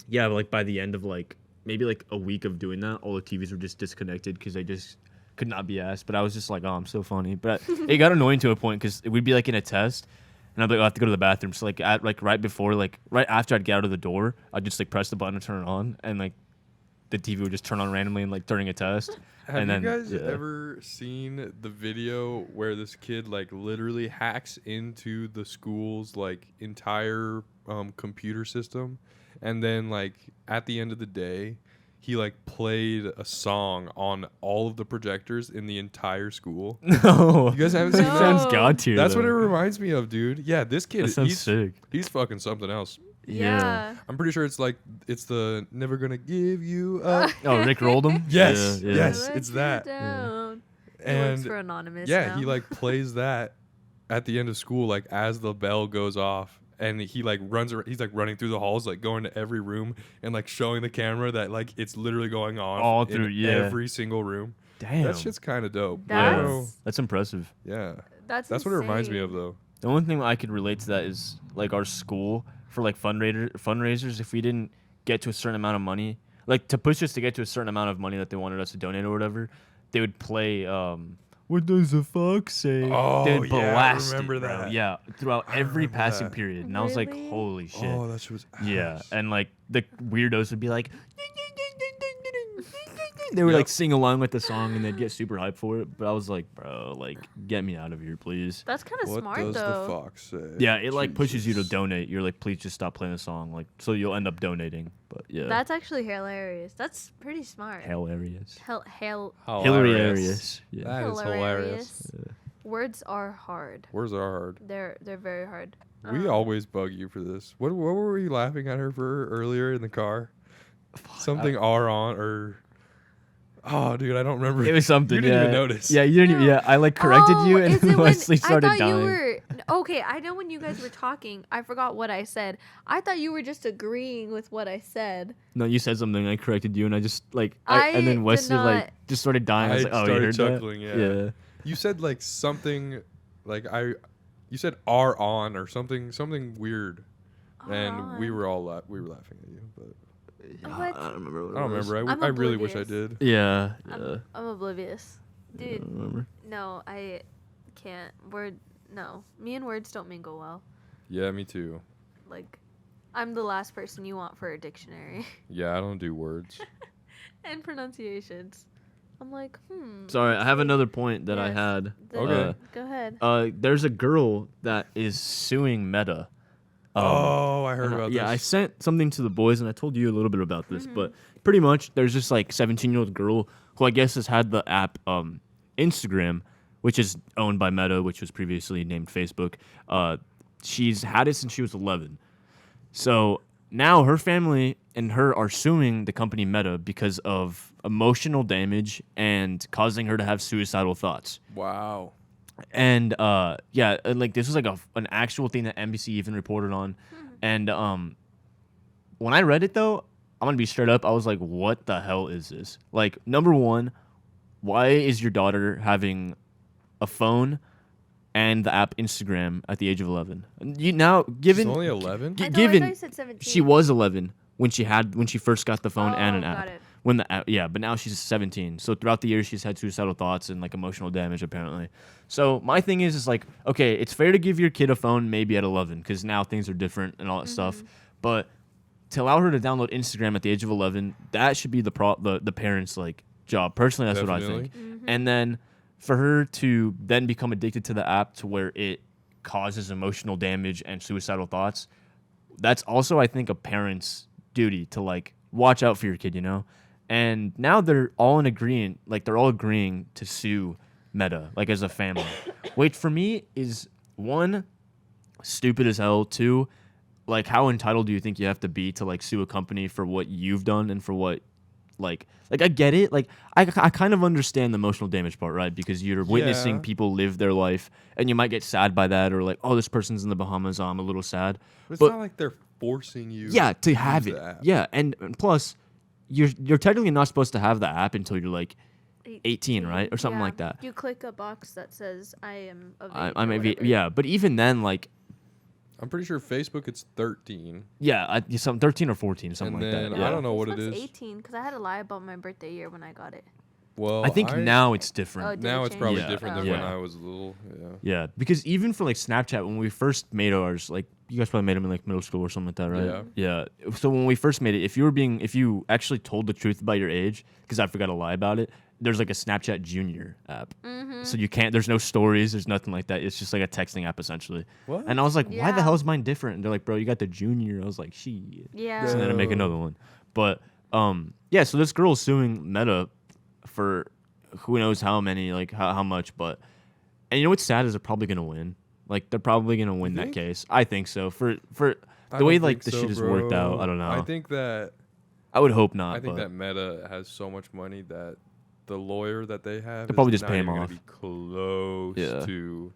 yeah, like by the end of like maybe like a week of doing that, all the TVs were just disconnected because they just could not be asked. But I was just like, oh, I'm so funny. But it got annoying to a point because we'd be like in a test. And I'd be like, I have to go to the bathroom. So like right after I'd get out of the door, I'd just like press the button to turn it on, and like the TV would just turn on randomly and like during a test. Have and then, you guys yeah. ever seen the video where this kid like literally hacks into the school's like entire computer system, and then like at the end of the day, he like played a song on all of the projectors in the entire school? No. You guys haven't seen No. that? Sounds god tier. That's what it though. reminds me of, dude. Yeah, this kid, That sounds sick. he's fucking something else. Yeah. I'm pretty sure it's the never gonna give you up. Oh, Rick rolled him. Yes, Yeah, yeah. yes. Let it's you that. down. He works And for Anonymous yeah, now. he like plays that at the end of school, like as the bell goes off, and he like runs around, he's like running through the halls, like going to every room and like showing the camera that like it's literally going on All in through, yeah. every single room. Damn. That shit's kind of dope. I don't know. That's That's impressive. Yeah, that's what it reminds me of insane. though. The only thing I could relate to that is like our school for like fundraisers. If we didn't get to a certain amount of money, like to push us to get to a certain amount of money that they wanted us to donate or whatever, they would play. What does the fox say? Oh, They'd yeah, I blast remember it, bro. that. Yeah, throughout I every remember passing that. period, and I was like, Really? holy shit. Oh, that shit was Yeah, ass. and like the weirdos would be like, they would Yep. like sing along with the song and they'd get super hyped for it. But I was like, bro, like get me out of here, please. That's kind of What smart does though. the fox say? Yeah, it like pushes you to Jesus. donate. You're like, please just stop playing the song, like so you'll end up donating. But yeah, That's actually hilarious. That's pretty smart. hilarious. Hilarious. Yeah. That is hilarious. Words are hard. Words are hard. They're very hard. We always bug you for this. What were we laughing at her for earlier in the car? Something R on or oh, dude, I don't remember. It was something. You didn't yeah. even notice. Yeah, you didn't. Even, yeah, I like corrected you, is it and when- Leslie started I thought dying. you were okay. I know when you guys were talking, I forgot what I said. I thought you were just agreeing with what I said. No, you said something. I corrected you, and I just like, I and then did Wesley not- like just started dying. I was like, oh, you started heard chuckling. that? Yeah. You said like something, like you said R on or something weird, and we were all we were laughing at you, but What? I don't remember. What I don't remember. I'm I really wish I oblivious. did. Yeah. I'm oblivious, I dude. don't remember. No, I can't. No, me and words don't mingle well. Yeah, me too. Like, I'm the last person you want for a dictionary Yeah, I don't do words. and pronunciations. I'm like, Sorry, I have another point that I Yes. had. Okay. Go ahead. There's a girl that is suing Meta. Oh, I heard And about yeah, I this. sent something to the boys, and I told you a little bit about this. But pretty much, there's this like 17-year-old girl who I guess has had the app Instagram, which is owned by Meta, which was previously named Facebook. She's had it since she was 11. So now her family and her are suing the company Meta because of emotional damage and causing her to have suicidal thoughts. Wow. And and like this was like an actual thing that NBC even reported on. And when I read it though, I'm gonna be straight up, I was like, what the hell is this? Like, number one, why is your daughter having a phone and the app Instagram at the age of 11? You now given She's only 11. gi- I given thought you said 17. she was 11 when she first got the phone and an Oh, app. got it. When the app, yeah, but now she's 17. So throughout the years, she's had suicidal thoughts and like emotional damage apparently. So my thing is like, okay, it's fair to give your kid a phone maybe at 11 because now things are different and all that stuff. But to allow her to download Instagram at the age of 11, that should be the parents' like job. Personally, that's what I think. And then for her to then become addicted to the app to where it causes emotional damage and suicidal thoughts, that's also I think a parent's duty to like watch out for your kid, you know? And now they're all in agreement, like they're all agreeing to sue Meta, like as a family. Which for me is one, stupid as hell. Two, like how entitled do you think you have to be to like sue a company for what you've done and for what like I get it. Like I kind of understand the emotional damage part, right? Because you're witnessing Yeah. people live their life and you might get sad by that or like, oh, this person's in the Bahamas, I'm a little sad. But it's But- not like they're forcing you. Yeah, to have use it. the app. Yeah, and plus you're technically not supposed to have the app until you're like 18, right? Or something Yeah. like that. You click a box that says I am of age. I or may be, whatever. yeah, but even then, like, I'm pretty sure Facebook it's 13. yeah, some 13 or 14, something And like then that. Yeah. I don't know what it Facebook's is. 18 because I had to lie about my birthday year when I got it. Well, I think now it's different. Oh, did now it it's change? probably Yeah. different than Oh, when okay. I was little. Yeah. Yeah, because even for like Snapchat, when we first made ours, like you guys probably made them in like middle school or something like that, right? Yeah. Yeah. So when we first made it, if you actually told the truth about your age, because I forgot to lie about it, there's like a Snapchat Junior app. So you can't. There's no stories. There's nothing like that. It's just like a texting app essentially. What? And I was like, why the Yeah. hell is mine different? And they're like, bro, you got the Junior. I was like, shit. Yeah. So then I make another one. But yeah. So this girl is suing Meta for who knows how many, like how much. But and you know what's sad is they're probably gonna win. Like they're probably gonna win that think? case. I think so. For I the way don't like think the so, shit is worked out, bro. I don't know. I think that would hope not. I think but that Meta has so much money that the lawyer that they have They'll probably is just not pay him even gonna off. be close Yeah. to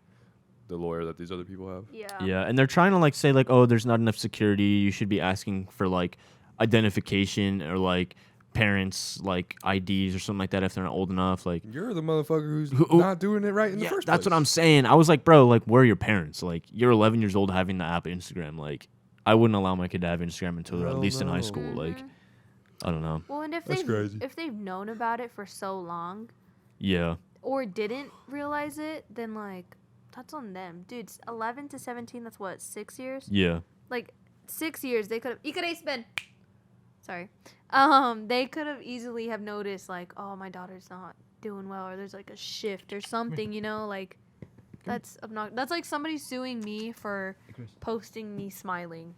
the lawyer that these other people have. Yeah. yeah, and they're trying to like say like, oh, there's not enough security. You should be asking for like identification or like parents like IDs or something like that if they're not old enough. Like You're the motherfucker who's Who- not doing it right in the yeah, first that's place. what I'm saying. I was like, bro, like where are your parents? Like you're 11 years old having the app Instagram. Like I wouldn't allow my kid to have Instagram until they're at Hell least in high no. school. Like I don't know. Well, and if That's crazy. they've known about it for so long Yeah. or didn't realize it, then like that's on them, dude. 11 to 17. That's what 6 years. Yeah. Like 6 years, they could have. Spin. Sorry. They could have easily have noticed like, oh, my daughter's not doing well, or there's like a shift or something, you know, like that's obnoxious. That's like somebody suing me for posting me smiling.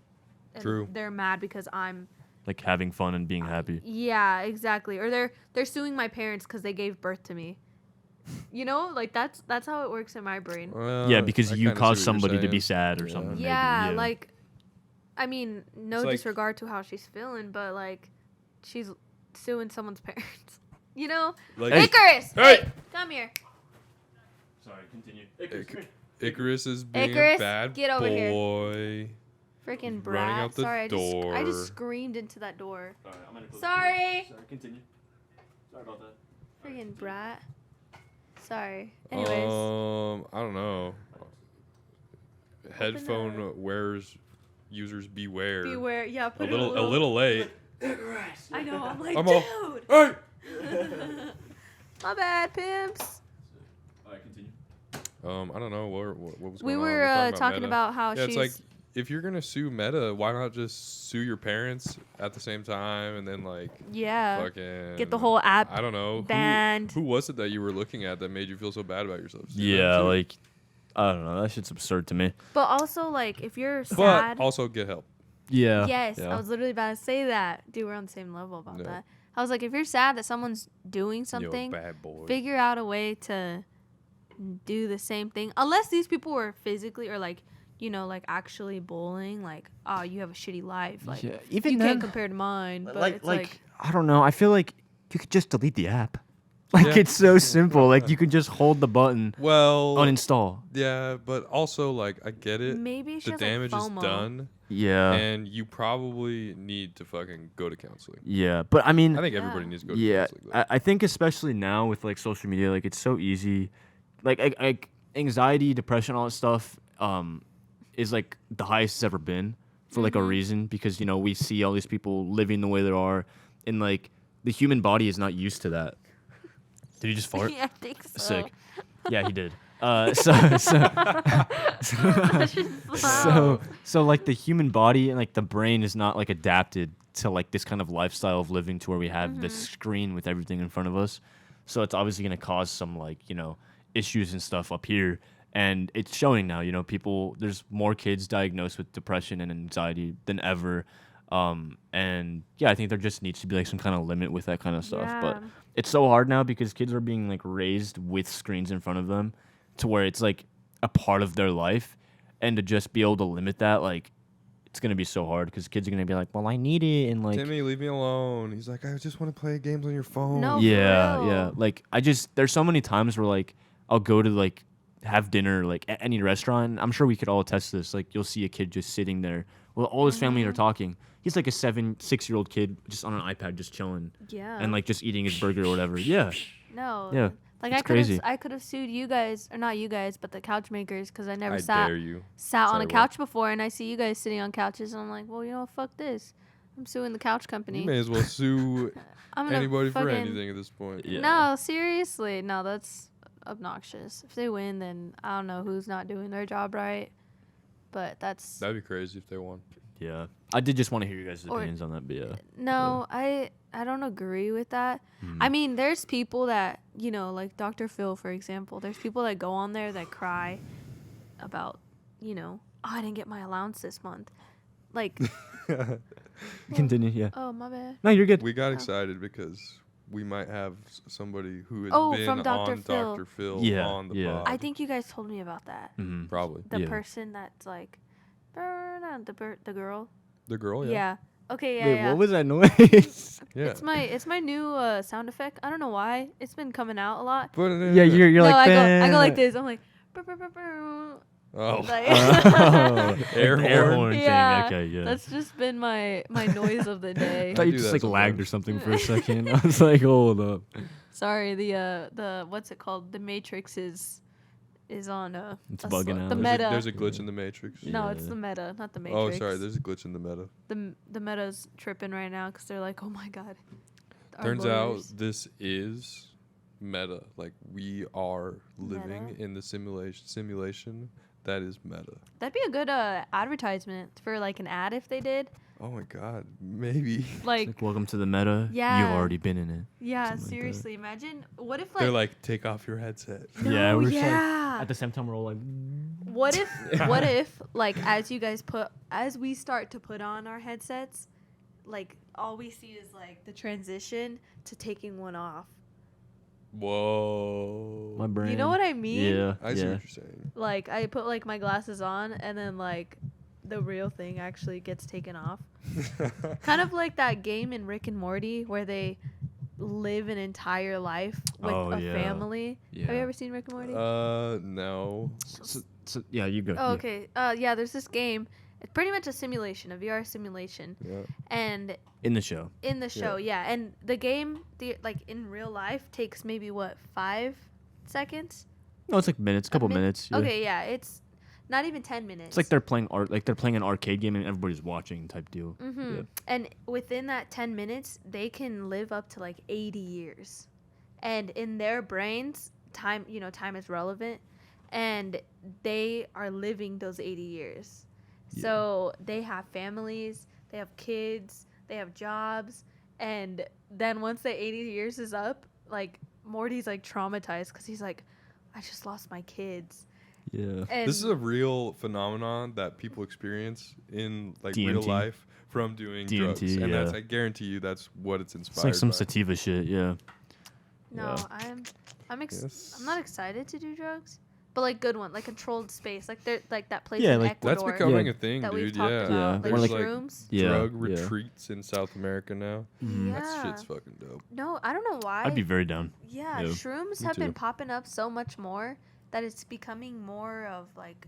And True. They're mad because I'm. Like having fun and being happy. Yeah, exactly. Or they're suing my parents because they gave birth to me. You know, like that's how it works in my brain. Well, Yeah, because I you kinda see caused what you're somebody to be saying. sad or Yeah. something. Yeah, maybe. like, I mean, no It's like- disregard to how she's feeling, but like, she's suing someone's parents. You know, Like, Hey. Icarus, Hey! come here. Sorry, continue. Icarus is being Icarus, a bad get over here. boy. Freaking Running brat. out the Sorry, I door. just screamed into that door. Sorry, I'm gonna close Sorry. Sorry, continue. Sorry about that. Freaking brat. Sorry. Anyways, I don't know. Headphone wearers, users beware. beware. Yeah, A put little late. I know. I'm like, I'm all- dude. Hey! My bad, pimps. Alright, continue. I don't know what was We going on. were talking talking about how Yeah, she's. it's like if you're gonna sue Meta, why not just sue your parents at the same time and then like yeah. fucking Get the whole app I don't know banned. Who was it that you were looking at that made you feel so bad about yourself? Sue them Yeah, too. like I don't know. That shit's absurd to me. But also, like, if you're But sad. also get help. Yeah. Yes, Yeah. I was literally about to say that. Dude, we're on the same level about Yeah. that. I was like, if you're sad that someone's doing Yo, something, bad boy. figure out a way to do the same thing. Unless these people were physically or like, you know, like actually bullying, like, oh, you have a shitty life. Like, Yeah, even you then, can't compare to mine. But it's like, I don't know. I feel like you could just delete the app. Like Yeah. it's so simple. Like you could just hold the button, Well, uninstall. yeah, but also like I get it. maybe she The has damage like is FOMO. done, Yeah. and you probably need to fucking go to counseling. Yeah. But I mean, I think Yeah. everybody needs to go to yeah, counseling. though. I think especially now with like social media, like it's so easy. Like anxiety, depression, all that stuff is like the highest it's ever been for like a reason because you know we see all these people living the way they are, and like the human body is not used to that. Did he just fart? Yeah, I think so. Sick. Yeah, he did. So like the human body and like the brain is not like adapted to like this kind of lifestyle of living to where we have this screen with everything in front of us. So it's obviously going to cause some like, you know, issues and stuff up here. And it's showing now, you know, there's more kids diagnosed with depression and anxiety than ever. And yeah, I think there just needs to be like some kind of limit with that kind of stuff. But Yeah. it's so hard now because kids are being like raised with screens in front of them to where it's like a part of their life. And to just be able to limit that, like, it's going to be so hard because kids are going to be like, well, I need it. And like, Timmy, leave me alone. He's like, I just want to play games on your phone. No. yeah, for yeah. real. Like, there's so many times where like, I'll go to like have dinner like at any restaurant. I'm sure we could all attest to this. Like, you'll see a kid just sitting there while all his family are talking. He's like a 6-year-old kid just on an iPad, just chilling Yeah. and like just eating his burger or whatever. Yeah. no. Yeah, Like it's I could crazy. I could have sued you guys, or not you guys, but the couch makers, because I never I sat dare you. on Sorry, a what? couch before, and I see you guys sitting on couches, and I'm like, well, you know, what, fuck this. I'm suing the couch company. You may as well sue I'm gonna anybody for fucking- anything at this point. Yeah. No, seriously, no, that's obnoxious. If they win, then I don't know who's not doing their job right. but that's That'd be crazy if they won. Yeah. I did just want to hear you guys' Or- opinions on that, but yeah. no. I don't agree with that. Mhm. I mean, there's people that like Dr. Phil, for example. There's people that go on there that cry about oh, I didn't get my allowance this month. Like, Continue, yeah. oh, my bad. No, you're good. We got excited because we might have somebody who has Oh, been from Dr. on Phil. Dr. Phil Yeah, on the yeah. pod. I think you guys told me about that. Mhm. Probably. The Yeah. person that's like, the girl. The girl, Yeah. yeah. Okay. Yeah. Wait, yeah. what was that noise? Yeah. It's my new sound effect. I don't know why. It's been coming out a lot. Yeah, you're no, like I go like "Bah." this. I'm like. "Brr, brr, brr, brr." Oh. Like- Oh, Air the air horn? horn Yeah, thing. Okay, yeah. That's just been my noise of the I day. thought you do just that like lagged or sometimes. something for a second. I was like, hold up. Sorry, the what's it called? The Matrix is on It's a bugging out. The There's meta. there's a glitch in the Matrix. No, it's Yeah. the meta, not the Oh, Matrix. sorry. There's a glitch in the meta. the meta's tripping right now because they're like, oh my god. our Turns out lawyers- this is meta. Like, we are living Meta? in the simulation that is meta. that'd be a good advertisement for like an ad if they did. Oh my god, maybe. It's Like, like, welcome to the meta. Yeah. You've already been in it. yeah, something like that. seriously. Imagine what if They're like like, take off your headset. Yeah, no, we're just like- yeah. At the same time, we're all like, What if like as we start to put on our headsets, like all we see is like the transition to taking one off. Whoa. my brain. You know what I mean? Yeah. I see yeah. what you're saying. Like I put like my glasses on and then like the real thing actually gets taken off. Kind of like that game in Rick and Morty where they live an entire life with Oh, a yeah. family. Yeah. Have you ever seen Rick and Morty? No. So, yeah, you go. Oh, yeah. okay. Yeah, there's this game. It's pretty much a simulation, a VR simulation. Yeah. And In the show. in the show, yeah. And the game, like in real life, takes maybe 5 seconds? No, it's like minutes, couple minutes. Yeah. Okay, yeah. It's not even 10 minutes. It's like they're playing an arcade game and everybody's watching type deal. Mm-hmm. Yeah. And within that 10 minutes, they can live up to like 80 years. And in their brains, time is relevant. And they are living those 80 years. Yeah. So they have families, they have kids, they have jobs. And then once the 80 years is up, like Morty's like traumatized because he's like, I just lost my kids. Yeah. And This is a real phenomenon that people experience in like real DMT. life from doing DMT, drugs, and that's yeah. I guarantee you that's what it's It's inspired like some by. sativa shit. Yeah. no, Yeah. I'm Yes. not excited to do drugs, but like good one, like controlled space, like they're like that place Yeah, in like- That's Ecuador becoming Yeah. a thing, that we've dude. talked Yeah, about, Yeah. like there's Or, like shrooms. Yeah, drug yeah. retreats in South America now. Mhm. Yeah. That shit's fucking dope. No, I don't know why. I'd be very down. Yeah, Yeah. shrooms Me have been too. popping up so much more that it's becoming more of like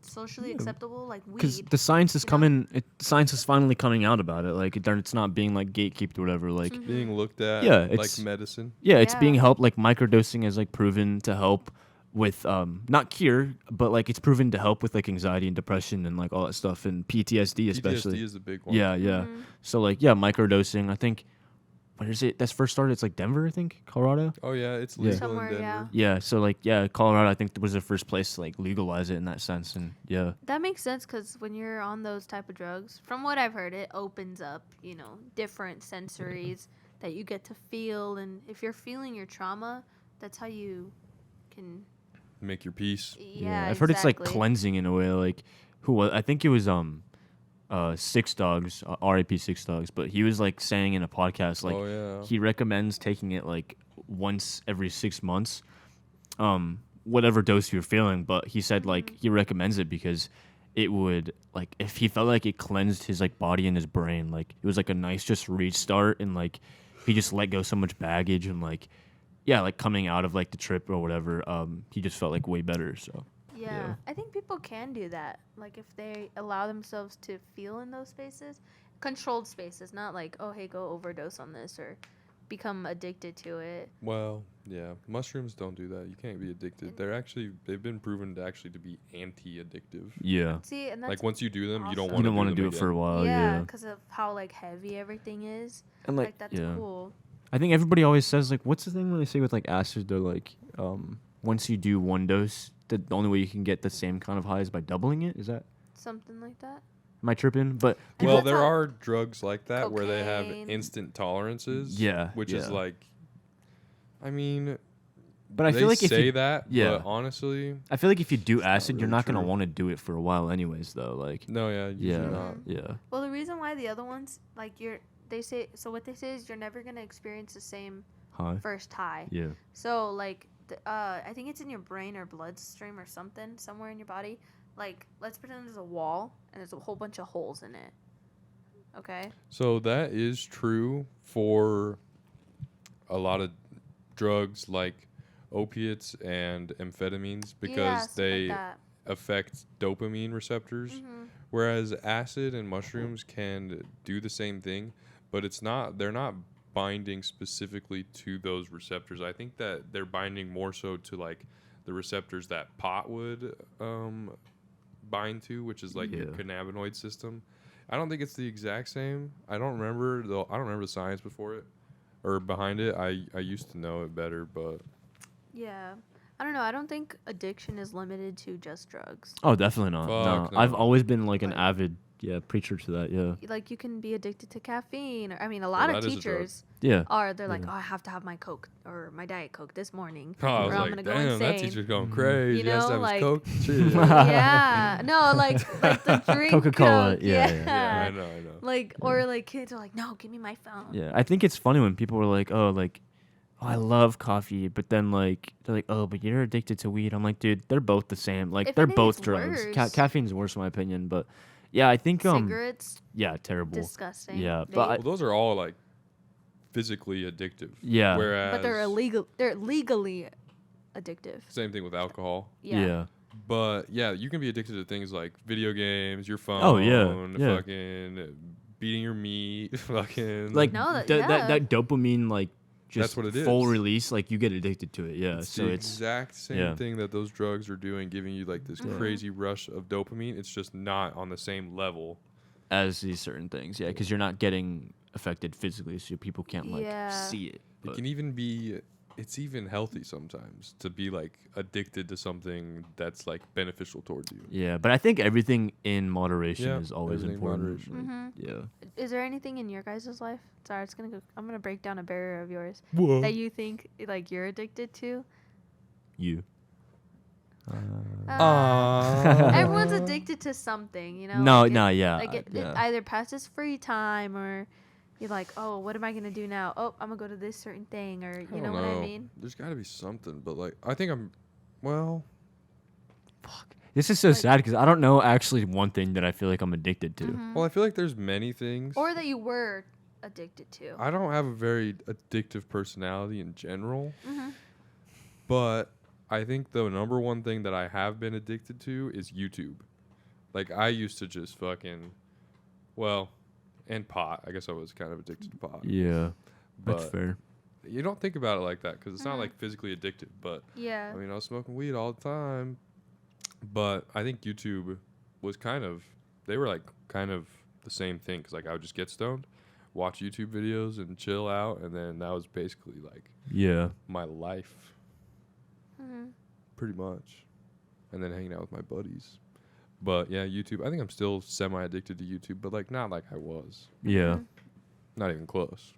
socially Yeah. acceptable, like Because weed. the science is you know? coming. Science is finally coming out about it. Like it's not being like gatekept or whatever. Like Mhm. Being looked at Yeah, like it's- medicine. yeah, it's Yeah. being helped. Like microdosing is like proven to help with not cure, but like it's proven to help with like anxiety and depression and like all that stuff and PTSD especially. PTSD is a big one. Yeah, yeah. Mhm. So like microdosing. I think where is it? That's first started. It's like Denver, I think, Colorado. Oh yeah, it's Yeah. legal Somewhere, in Denver. yeah. Yeah. So like Colorado, I think was the first place to like legalize it in that sense. And yeah, That makes sense because when you're on those type of drugs, from what I've heard, it opens up, different sensories that you get to feel. And if you're feeling your trauma, that's how you can. Make your peace. Yeah, I've heard it's like exactly. cleansing in a way. Like who was? I think it was Six Dogs, R.I.P. Six Dogs. But he was like saying in a podcast like oh yeah. he recommends taking it like once every 6 months, whatever dose you're feeling. But he said like he recommends it because it would like if he felt like it cleansed his like body and his brain, like it was like a nice just restart and like he just let go so much baggage and like coming out of like the trip or whatever, he just felt like way better. So Yeah, Yeah. I think people can do that. Like if they allow themselves to feel in those spaces, controlled spaces, not like, oh, hey, go overdose on this or become addicted to it. Well, yeah. Mushrooms don't do that. You can't be addicted. They've been proven to actually to be anti-addictive. yeah, See, and that's Like once you do them, you don't awesome. want you don't want to them do it for a again. while. yeah, Yeah, because of how like heavy everything is. and Like that's yeah. cool. I think everybody always says like, what's the thing when they say with like acid? They're like, once you do one dose, the only way you can get the same kind of high is by doubling it. Is that? Something like that. Am I tripping? But Well, That's there how- are drugs like that where they have Cocaine. instant tolerances. Yeah, Which is yeah. like, I mean, but I they feel like if say you, that, yeah. but honestly, I feel like if you do It's not acid, you're really not gonna true. want to do it for a while, anyways. Though, like, no, yeah, usually yeah, not. yeah, Well, the reason why the other ones, like what they say is you're never gonna experience the same high, first high. yeah, So like, I think it's in your brain or bloodstream or something somewhere in your body. Like, let's pretend there's a wall and there's a whole bunch of holes in it. Okay. So that is true for a lot of drugs like opiates and amphetamines because Yeah, stuff they like that. affect dopamine receptors, Mhm. whereas acid and mushrooms can do the same thing, but they're not binding specifically to those receptors. I think that they're binding more so to like the receptors that pot would bind to, which is like your Yeah. cannabinoid system. I don't think it's the exact same. I don't remember the science before it or behind it. I used to know it better, but Yeah. I don't know. I don't think addiction is limited to just drugs. Oh, definitely not. Fuck No, I've no. always been like an Like- avid preacher to that. Yeah, Like, you can be addicted to caffeine. Or, I mean, a lot of that is a drug. teachers yeah. they're like, Yeah. oh, I have to have my Coke or my Diet Coke this morning. oh, I or was I'm like, gonna go damn, that insane. teacher's going crazy. You He has to know, have his like- Coke. Shit. Yeah. No, like the drink Coca-Cola, Coke. yeah, Yeah. yeah. I know. Like, or like kids are like, no, give me my phone. Yeah, I think it's funny when people were like, "Oh, I love coffee," but then like they're like, "Oh, but you're addicted to weed." I'm like, dude, they're both the same. Like If they're anything, both it's drugs. worse. Caffeine's worse in my opinion, but yeah, I think Cigarettes, yeah, terrible. disgusting. Yeah, Vape, but Well, those are all like physically addictive. Yeah. Whereas but they're illegal. They're legally addictive. Same thing with alcohol. Yeah. But yeah, you can be addicted to things like video games, your phone, Oh, yeah. fucking beating your meat, fucking Like No, that dopamine like just That's what it full is. release, like you get addicted to it. Yeah, it's so the it's exact same yeah. thing that those drugs are doing, giving you like this crazy rush of dopamine. It's just not on the same level. as these certain things. Yeah, because you're not getting affected physically, so people can't like Yeah. see it. It But can even be, it's even healthy sometimes to be like addicted to something that's like beneficial towards you. yeah, but I think everything in moderation Yeah, is always everything in important. moderation. Mm-hmm. Yeah. Is there anything in your guys' life? Sorry, I'm gonna break down a barrier of yours Whoa. that you think like you're addicted to. You. Everyone's addicted to something, you know. No, like no, yeah. Like it yeah. either passes free time or you're like, oh, what am I gonna do now? Oh, I'm gonna go to this certain thing, or you know what I mean. There's got to be something, but like I think well, Fuck. This is so sad because I don't know actually one thing that I feel like I'm addicted to. Mhm. well, I feel like there's many things. Or that you were addicted to. I don't have a very addictive personality in general, Mhm. but I think the number one thing that I have been addicted to is YouTube. Like I used to just fucking, and pot. I guess I was kind of addicted to pot. Yeah, that's But fair. you don't think about it like that because it's not Mhm. like physically addictive. But Yeah. I mean, I was smoking weed all the time. But I think YouTube was they were like kind of the same thing because like I would just get stoned, watch YouTube videos and chill out, and then that was basically like Yeah. my life, Mhm. pretty much, and then hanging out with my buddies. But yeah, YouTube. I think I'm still semi-addicted to YouTube, but like not like I was. Yeah. Mhm. Not even close.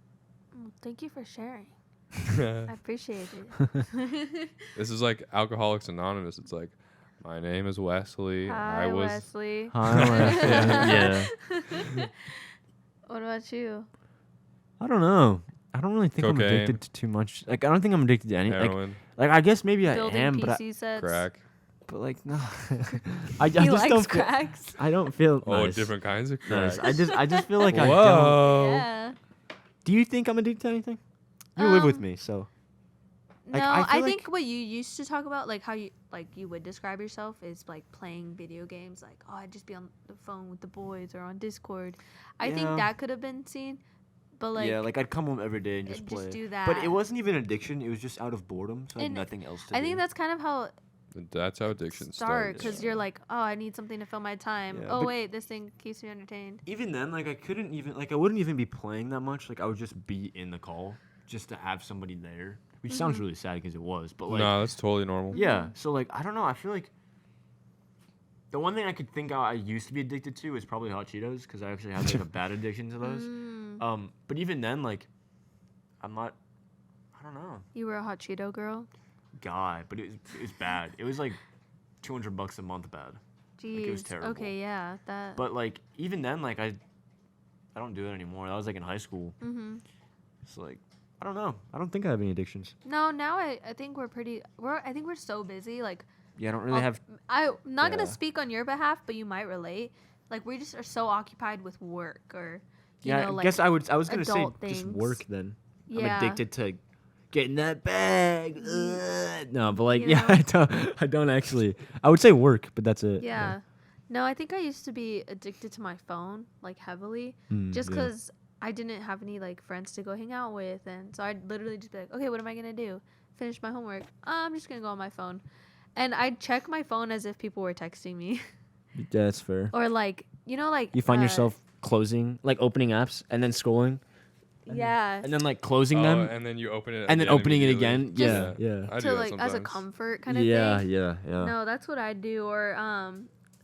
Well, thank you for sharing. I This appreciate it. is like Alcoholics Anonymous. It's like, my name is Wesley. Hi, I was. Wesley. Hi, Wesley. Yeah. What about you? I don't know. I don't really think I'm Cocaine. addicted to too much. Like I don't think I'm addicted to any. Heroin, Like I guess maybe I Building am, but PC sets. crack. like no. I He just likes don't. Feel, cracks. I don't feel. Oh, nice. different kinds of crack. Nice. I just feel like I don't. Whoa. Yeah. Do you think I'm addicted to anything? You live with Um, me, so. No, Like, I I, feel think like- what you used to talk about, like how you would describe yourself is like playing video games. Like, oh, I'd just be on the phone with the boys or on Discord. I think Yeah. that could have been seen, but like, yeah, like I'd come home every day and just just play. do that. But it wasn't even addiction. It was just out of boredom, so I had And nothing else to I do. think that's kind of how it That's how addiction starts, starts. because you're like, oh, I need something to fill my time. Yeah, Oh but- wait, this thing keeps me entertained. Even then, like I couldn't even like I wouldn't even be playing that much. Like I would just be in the call just to have somebody there. which sounds really sad because it was. But like, No, that's totally normal. yeah. So like, I don't know. I feel like the one thing I could think I used to be addicted to is probably hot Cheetos because I actually had like a bad addiction to those. But even then, like, I'm not. I don't know. You were a hot Cheeto girl? Guy, but it was bad. It was like $200 a month bad. Jeez. Like, it was terrible. Okay, yeah. That. But like even then, like I don't do it anymore. That was like in high school. It's like I don't know. I don't think I have any addictions. No, now I think I think we're so busy. Like, Yeah, I don't really have. I'm not gonna Yeah. speak on your behalf, but you might relate. Like, we just are so occupied with work or, you Yeah, know, I like, guess I was gonna say adult just things. work then. Yeah. I'm addicted to getting that bag. No, but like You yeah, know? I don't actually. I would say work, but that's it. Yeah. No, I think I used to be addicted to my phone, like, heavily, just yeah. because I didn't have any, like, friends to go hang out with. And so I'd literally just be like, okay, what am I going to do? Finish my homework. I'm just going to go on my phone. And I'd check my phone as if people were texting me. Yeah, that's fair. Or, like, you know, like... You find yourself closing, like opening apps and then scrolling, Yeah. and then like closing them, and then you open it, and then again opening it immediately. again. Just- Yeah. I do to, that like, as a sometimes. comfort kind of Yeah, thing. yeah. No, that's what I do. Or,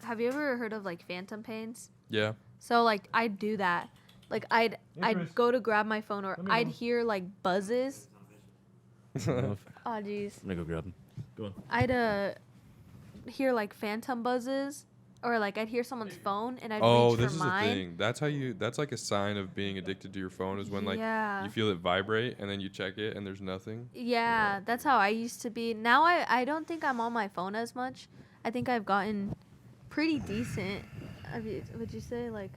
have you ever heard of, like, phantom pains? Yeah. So, like, I'd do that. Like, I'd go to grab my phone, or I'd hear, like, buzzes. I'm Oh, jeez. gonna go grab them. Go on. I'd hear, like, phantom buzzes, or, like, I'd hear someone's phone, and I'd Oh, reach this for is the mine. thing. That's how you. That's like a sign of being addicted to your phone is when like Yeah. you feel it vibrate and then you check it and there's nothing. Yeah, that's how I used to be. Now I don't think I'm on my phone as much. I think I've gotten pretty decent. Would you say, like...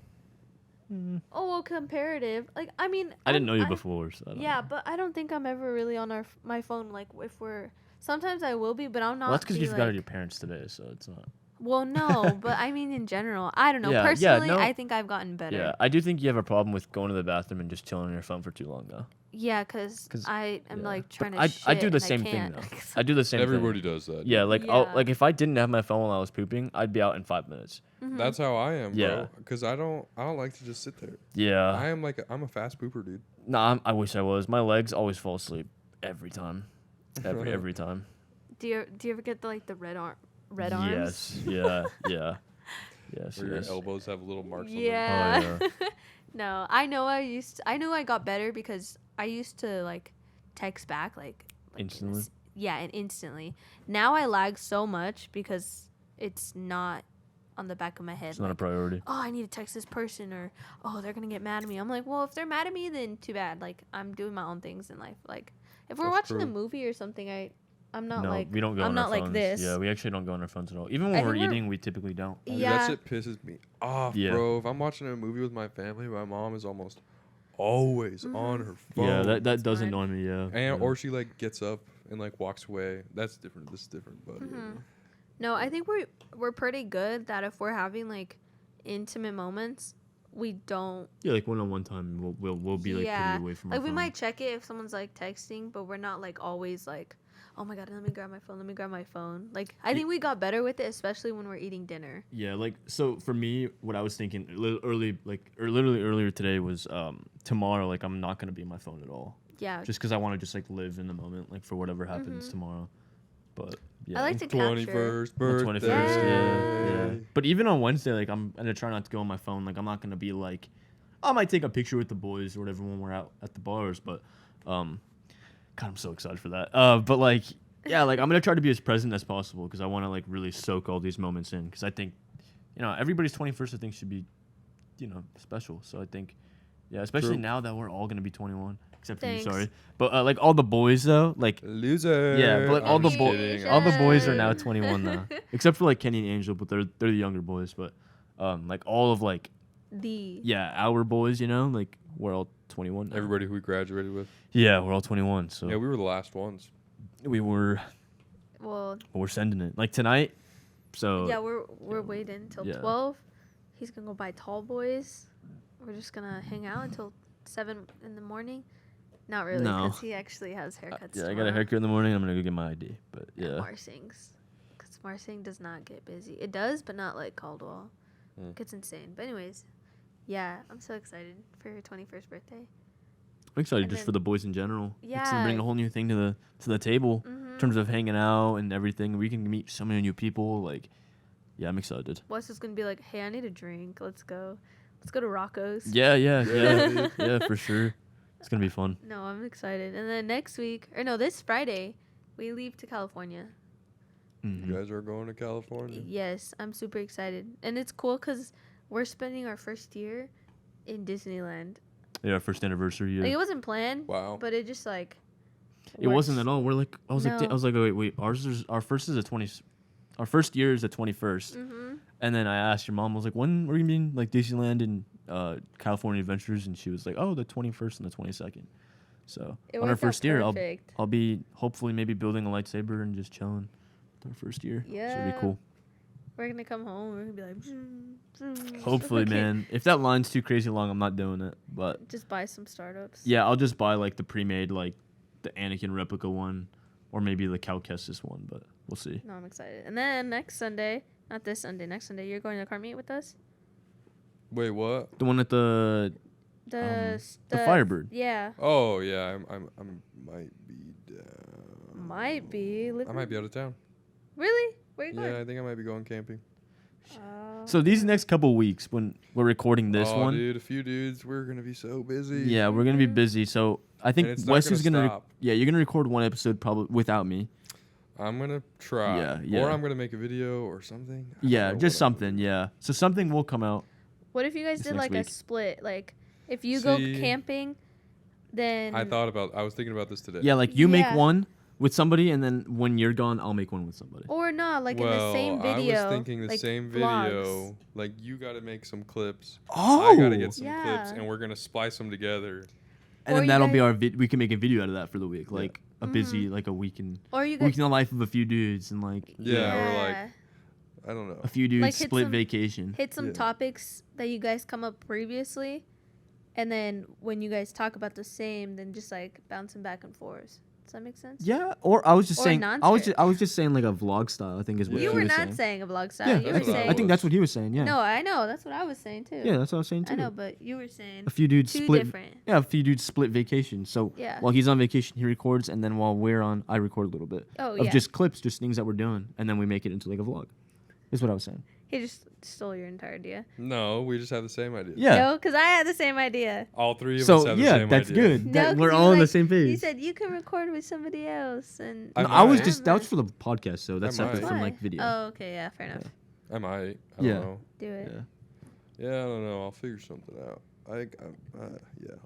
Oh, well, comparative. Like, I mean... I didn't know you I- before, so I don't Yeah, know. but I don't think I'm ever really on my phone. Like, if we're... Sometimes I will be, but I'm not... Well, that's because be, you forgot like- your parents today, so it's not. Well, no, but I mean in general. I don't know. Yeah, Personally, no. I think I've gotten better. Yeah, I do think you have a problem with going to the bathroom and just chilling on your phone for too long, though. Yeah, because 'Cause- I am, Yeah. like, But trying to I do shit the and same thing can't. though. I do the same Everybody thing. does that. Yeah, like I'll, Yeah. like if I didn't have my phone while I was pooping, I'd be out in 5 minutes. Mhm. That's how I am, Yeah. bro. Because I don't like to just sit there. Yeah. I'm a fast pooper, dude. I wish I was. My legs always fall asleep every time. Every time. Do you ever get the red arms? Yes. Yeah. Yeah. Yes. Where your Yes. elbows have little marks Yeah. Oh, No, I know I knew I got better because I used to, like, text back like Instantly? Yeah, and instantly. Now I lag so much because it's not on the back of my head. It's not a like, priority. oh, I need to text this person, or oh, they're gonna get mad at me. I'm like, well, if they're mad at me, then too bad. Like, I'm doing my own things in life. Like, if we're That's watching a true. movie or something, I'm not No, like we don't go I'm on not our like phones. this. Yeah, we actually don't go on our phones at all. Even I when we're think we're- eating, we typically don't. Dude, Yeah. that shit pisses me off, Yeah. bro. If I'm watching a movie with my family, my mom is almost always on her phone. Yeah, that That's does fine. annoy me. Yeah. and yeah. or she like gets up and like walks away. That's different. This is different, but No, I think we're pretty good that if we're having like intimate moments, we don't. Yeah, like one-on-one time, we'll be like Yeah. pretty away from Like, our we phone. might check it if someone's like texting, but we're not like always like, oh my god, let me grab my phone. Let me grab my phone. Like, I think we got better with it, especially when we're eating dinner. Yeah, like so for me, what I was thinking literally earlier today was tomorrow. Like I'm not gonna be on my phone at all, Yeah, just because I want to just like live in the moment, like for whatever happens tomorrow. But yeah, I like to 21st my birthday. 21st, yeah. But even on Wednesday, like I'm gonna try not to go on my phone. Like I'm not gonna be like, I might take a picture with the boys or whatever when we're out at the bars. But God, I'm so excited for that. But like, yeah, like I'm gonna try to be as present as possible because I want to like really soak all these moments in. Because I think, everybody's 21st I think should be, special. So I think, yeah, especially True. now that we're all gonna be 21, except for Thanks. you, sorry. But like all the boys though, like. Loser. Yeah, but like all I'm the just boys, kidding. all the boys are Congratulations. now 21 now, except for like Kenny and Angel, but they're the younger boys. But like all of like our boys, like we're all 21. Now. Everybody who we graduated with. Yeah, we're all 21. So Yeah, we were the last ones. we're Well, sending it like tonight. So yeah, we're waiting until Yeah. 12. He's gonna go buy Tall Boys. We're just gonna hang out until 7 in the morning. Not really, No. because he actually has haircuts. yeah, I got a tomorrow. haircut in the morning. I'm gonna go get my ID. But At yeah, Marsing's, because Marsing does not get busy. It does, but not like Caldwell. Mm. It gets insane. But anyways, yeah, I'm so excited for your 21st birthday. I'm excited And just then- for the boys in general. It's gonna Yeah. bring a whole new thing to the table Mhm. in terms of hanging out and everything. We can meet so many new people. Like, yeah, I'm excited. Wes is gonna be like, "Hey, I need a drink. Let's go to Rocco's." Yeah, Yeah, dude. yeah, for sure. It's gonna be fun. No, I'm excited. And then next week, or no, this Friday, we leave to California. You Mhm. guys are going to California? Yes, I'm super excited, and it's cool because we're spending our first year in Disneyland. Yeah, first anniversary. Yeah. Like, it wasn't planned, Wow. but it just like. It wasn't at all. We're like, I was No. like, oh, wait. Our first is the 20th. Our first year is the 21st. Mm-hmm. And then I asked your mom, I was like, when are you mean like Disneyland and California Adventures? And she was like, oh, the 21st and the 22nd. So It on our worked out first year, perfect. I'll be hopefully maybe building a lightsaber and just chilling. Our first year. So it'll Yeah. be cool. We're gonna come home. We're gonna be like. Zoom, zoom. Hopefully, Okay. man. If that line's too crazy long, I'm not doing it. But Just buy some startups. yeah, I'll just buy like the pre-made, like the Anakin replica one, or maybe the Cal Kestis one. But we'll see. No, I'm excited. And then next Sunday, not this Sunday, next Sunday, you're going to car meet with us. Wait, what? The one at the The Firebird. Yeah, Oh yeah, I'm might be down. might be. I might be out of town. Really? Where you Yeah, going? I think I might be going camping. So these next couple weeks when we're recording this oh, one, dude, a few dudes. We're gonna be so busy. yeah, we're gonna be Mhm. busy. So I And think it's not Wes is gonna stop. yeah, you're gonna record one episode probably without me. I'm gonna try. Yeah, yeah. Or I'm gonna make a video or something. I don't Yeah, know just what I'm something. gonna Yeah, so something will come out. What if you guys This did next like a week. split? Like, if you go See- camping, then do. I was thinking about this today. Yeah, like you make Yeah. one with somebody, and then when you're gone, I'll make one with somebody. or not, like well, in the same video. I was thinking the like same vlogs. video. Like you gotta make some clips. Oh, I gotta get some Yeah. clips, and we're gonna splice them together. and Or then you that'll be guys- our we can make a video out of that for the week, Yeah. like a busy like a week in Or you guys. week in the life of a few dudes and like Yeah, or like I don't know. a few dudes Like, hit split some- vacation. hit some Yeah. topics that you guys come up previously, and then when you guys talk about the same, then just like bouncing back and forth. Does that make sense? Yeah, or I was just Or saying non-script. I was just saying like a vlog style. I think is what Yeah. You he were was not saying. saying a vlog style. Yeah, you that's were what I saying. I think that's what he was saying. Yeah. No, I know. That's what I was saying too. Yeah, that's what I was saying too. I know, but you were saying A few dudes two split. different. Yeah, a few dudes split vacation. So Yeah. while he's on vacation, he records, and then while we're on, I record a little bit Oh of yeah. just clips, just things that we're doing, and then we make it into like a vlog. Is what I was saying. He just stole your entire idea. No, we just have the same idea. Yeah. No, because I had the same idea. All three of us So have the yeah, same that's idea. good. No, That 'cause we're you, all on the like, same page. He said you can record with somebody else, and I No, I was might. just that was for the podcast, so that's I separate might. from Why? like video. Oh, okay, yeah, fair enough. I might. I Yeah. don't know. Do it. Yeah. Yeah, I don't know. I'll figure something out. I'll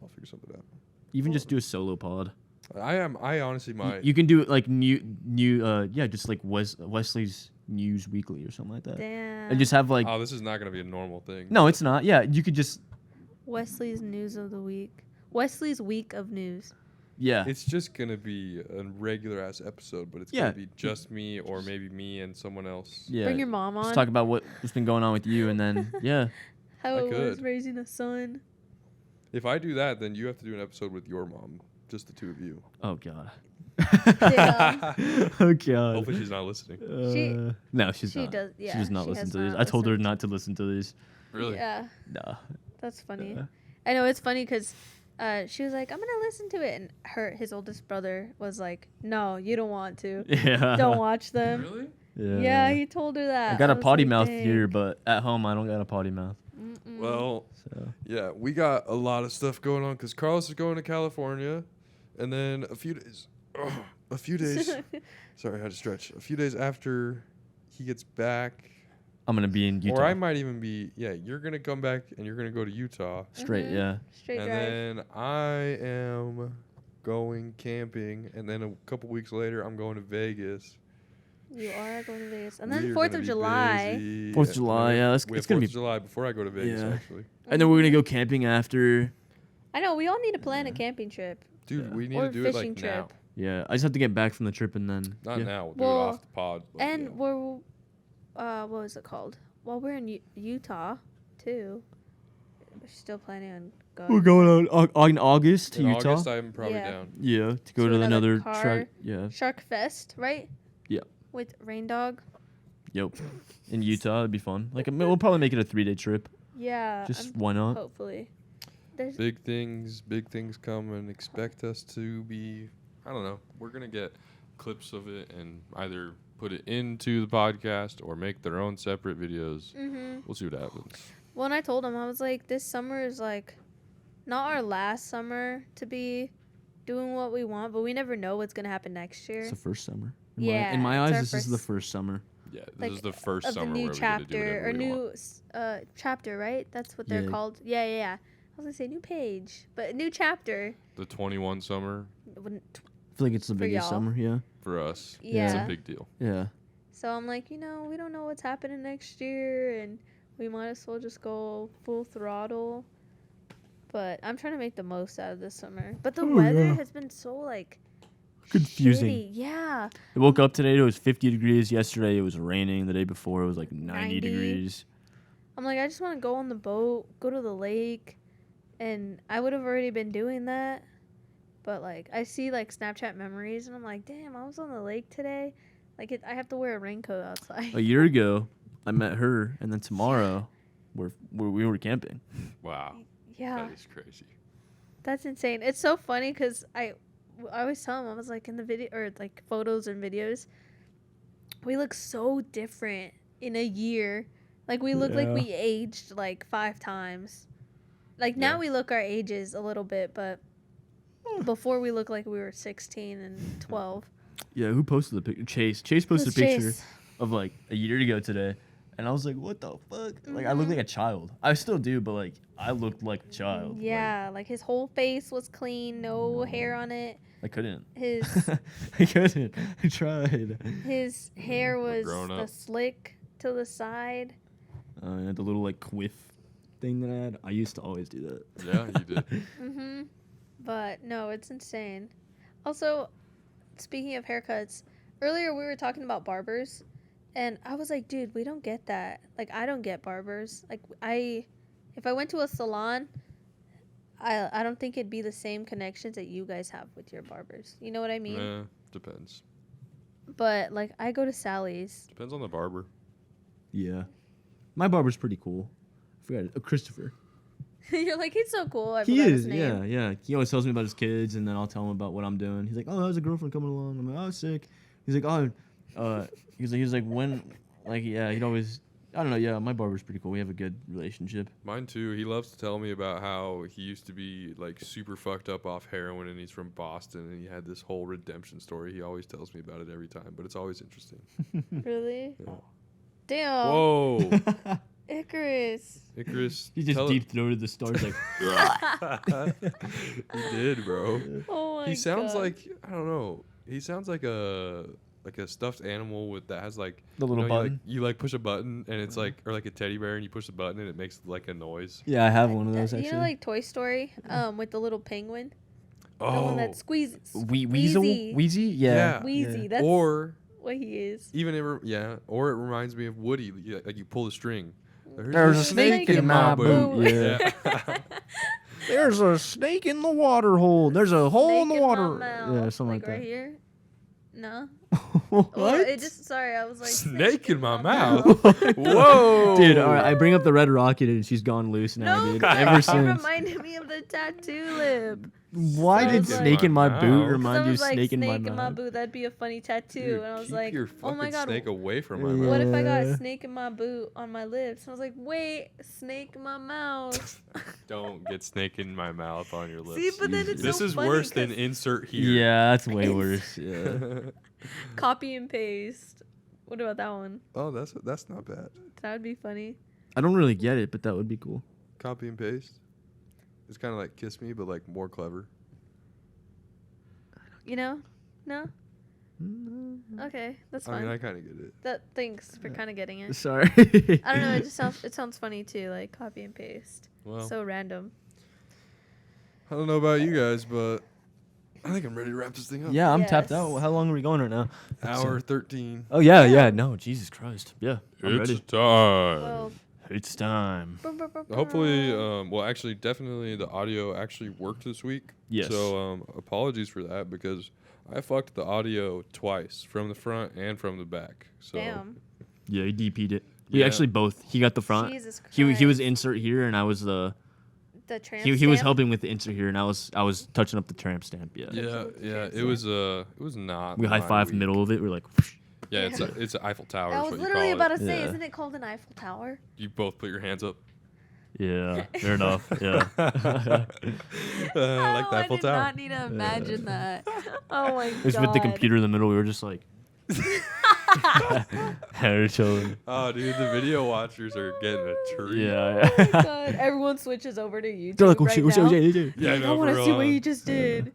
figure something out. Even just do a solo pod. I honestly might. You can do it like just like Wesley's News Weekly or something like that, Damn. and just have like Oh, this is not gonna be a normal thing. no, it's not. Yeah, you could just Wesley's news of the week. Wesley's week of news. yeah. It's just gonna be a regular ass episode, but it's Yeah. gonna be just me or maybe me and someone else. Yeah. Bring your mom on. Just talk about what's been going on with you, and then yeah. How I it was could. raising a son. If I do that, then you have to do an episode with your mom, just the two of you. Oh god. Yeah. Oh god. Hopefully she's not listening. No, she's She not. does. Yeah. she does not she listen has to these. not I told her listened. not to listen to these. Really? Yeah, Nah. that's funny. Yeah. I know it's funny because she was like, "I'm gonna listen to it," and his oldest brother was like, "No, you don't want to. Yeah. Don't watch them." Really? Yeah, he told her that. I got a was potty like, mouth "Dang." here, but at home I don't got a potty mouth. Mm-mm. Well, So yeah, we got a lot of stuff going on because Carlos is going to California, and then a few days. Sorry, I had to stretch. A few days after he gets back, I'm gonna be in Utah. or I might even be. Yeah, you're gonna come back and you're gonna go to Utah, Straight, Mhm. yeah. Straight and drive. then I am going camping, and then a couple weeks later I'm going to Vegas. You are going to Vegas, and then We're 4th gonna of be July. busy. 4th of July, yeah, that's- we it's have gonna 4th be- of July before I go to Vegas, Yeah. actually. And then we're gonna go camping after. I know we all need to plan a camping trip. Dude, Yeah. we need Or to do it fishing like now. trip. Yeah, I just have to get back from the trip and then. Not yeah. now. We'll do Well, it off the pod. but And yeah. we're, what was it called? Well, we're in Utah, too. We're still planning on going. We're going on in August to In Utah. August, I'm probably Yeah. down. Yeah, to go To to another another car. track. Yeah, Shark Fest, right? Yeah. With Rain Dog. yep. In Utah, it'd be fun. Like we'll probably make it a 3-day trip. Yeah. Just why not? hopefully. There's big things coming. Expect us to be, I don't know. We're going to get clips of it and either put it into the podcast or make their own separate videos. We'll see what happens. When I told him, I was like, this summer is like not our last summer to be doing what we want, but we never know what's going to happen next year. It's the first summer. In Yeah, my it's eyes, our this is the first- first summer. Yeah, this Like, is the first of the summer new where we get to do chapter whatever or we new want. chapter, right? That's what they're Yeah. called. Yeah. I was gonna say new page, but new chapter. The 21 summer Wouldn't- I feel like it's the For biggest y'all. summer. Yeah. for us. It's Yeah. a big deal. Yeah. So I'm like, we don't know what's happening next year, and we might as well just go full throttle. But I'm trying to make the most out of this summer. But the Oh, weather yeah. has been so like Confusing. shitty. Yeah. I woke up today. It was 50 degrees. Yesterday it was raining. The day before it was like 90 90. degrees. I'm like, I just want to go on the boat, go to the lake, and I would have already been doing that. But like, I see like Snapchat memories, and I'm like, damn, I was on the lake today. Like, I have to wear a raincoat outside. A year ago, I met her, and then tomorrow, we were camping. Wow. Yeah, That is crazy. that's insane. It's so funny because I always tell him, I was like, in the video or like photos and videos, we look so different in a year. Like, we look like Yeah. we aged like 5 times. Like, now Yeah. we look our ages a little bit, but before we looked like we were 16 and 12. Yeah, who posted the picture? Chase. Chase posted a Who's picture Chase? of like a year ago today, and I was like, "What the fuck?" Like, I look like a child. I still do, but like, I looked like a child. Like, Yeah, like his whole face was clean, no hair on it. I couldn't. His I couldn't. I tried. his hair was Grown the up. slick to the side. The little like quiff thing that I had. I used to always do that. Yeah, you did. Mhm. But no, it's insane. Also, speaking of haircuts, earlier we were talking about barbers, and I was like, dude, we don't get that. Like, I don't get barbers. Like, if I went to a salon, I don't think it'd be the same connections that you guys have with your barbers. You know what I mean? Depends. But like, I go to Sally's. Depends on the barber. Yeah, my barber's pretty cool. I forgot it. Christopher. You're like, he's so cool. I He forgot is. his name. Yeah. He always tells me about his kids, and then I'll tell him about what I'm doing. He's like, "Oh, how's the girlfriend coming along?" I'm like, "Oh, sick." He's like, "Oh, he's like when, like, yeah." He'd always, I don't know. Yeah, my barber's pretty cool. We have a good relationship. Mine too. He loves to tell me about how he used to be like super fucked up off heroin, and he's from Boston, and he had this whole redemption story. He always tells me about it every time, but it's always interesting. Really? Yeah. Damn. Whoa, Icarus. Icarus! He just tell deep throated the stars like. He did, bro. Oh my He sounds God. like, I don't know. He sounds like a stuffed animal with that has like The little you button? You like push a button and it's like, or like a teddy bear and you push the button and it makes like a noise. Yeah, I have one of those You actually. know, like Toy Story, with the little penguin, the Oh, one that squeezes. Weasel, Wheezy, yeah. Yeah. Wheezy. Yeah. That's or what he is. even or it reminds me of Woody. Like you pull the string. There's a snake in my boot. Yeah. There's a snake in the water hole. There's a hole in the Snake my water. mouth. Yeah, something like like right that. here. No. What? Well, it just sorry. I was like Snake in my mouth. What? Whoa, Dude, all right, I bring up the red rocket and she's gone loose now, No, dude. it Ever since. reminded me of the tattoo lip. Why I did was like- snake in my boot Mouth. remind I you was like, snake in my snake in my mouth? boot. That'd be a funny tattoo. Dude, and I was keep like, your oh my fucking God. snake away from my Yeah. mouth. What if I got Yeah. a snake in my boot on my lips? And I was like, wait, snake in my mouth. Don't get snake in my mouth on your lips. See, but then it's this so is funny worse than 'cause insert here. Yeah, that's way It's- worse. Yeah. copy and paste. What about that one? Oh, that's not bad. That would be funny. I don't really get it, but that would be cool. Copy and paste. It's kind of like Kiss Me, but like more clever. You know? No? Okay, that's I fine. mean, I kind of get it. Thanks for kind of getting it. Sorry. I don't know. It sounds funny too, like copy and paste. Well, So random. I don't know about you guys, but I think I'm ready to wrap this thing up. Yeah, I'm tapped Yes. out. How long are we going right now? Hour 13. Oh yeah, Yeah. yeah. No, Jesus Christ. Yeah, I'm ready. time. Well, It's time. Hopefully, well, actually, definitely the audio actually worked this week. Yes. So, apologies for that because I fucked the audio twice from the front and from the back. So, damn. Yeah, he DP'd it. We Yeah. actually both. He got the front. Jesus Christ. He was insert here, and I was the The tramp He was stamp? helping with the insert here, and I was touching up the tramp stamp. Yeah. Yeah, with the yeah. tramp It was not. We high my five week. middle of it. We're like, Yeah, it's an Eiffel Tower. I is was what you literally call about it. to say, Yeah. isn't it called an Eiffel Tower? You both put your hands up. yeah, fair enough. Yeah. Like the I Eiffel did Tower. not need to imagine that. Oh my god. Just with the computer in the middle, we were just like, hair chilling. Oh, dude, the video watchers are getting a treat. Yeah. Oh my god. Everyone switches over to YouTube They're like, oh right shit, now. Yeah, I know. I want to for see real, what huh? you just did.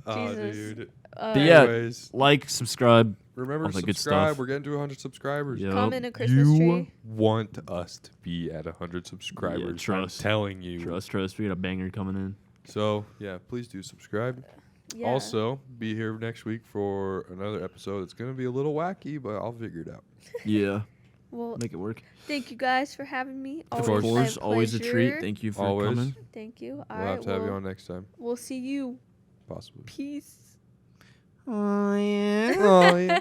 Oh, Jesus. dude. Uh, But yeah, Anyways, like, subscribe. remember all to that good subscribe. stuff. We're getting to 100 subscribers. Yep. Comment a Christmas You tree. want us to be at 100 subscribers. trust. I'm telling you. Trust. We got a banger coming in. So, yeah, please do subscribe. Yeah. Also, be here next week for another episode. It's going to be a little wacky, but I'll figure it out. Yeah. Well, Make it work. thank you guys for having me. Of course. course. Always a treat. pleasure. Thank you for Always. coming. Thank you. All We'll have right. to have you Well, on next time, we'll see you. possibly. Peace. Oh, yeah. Oh, yeah.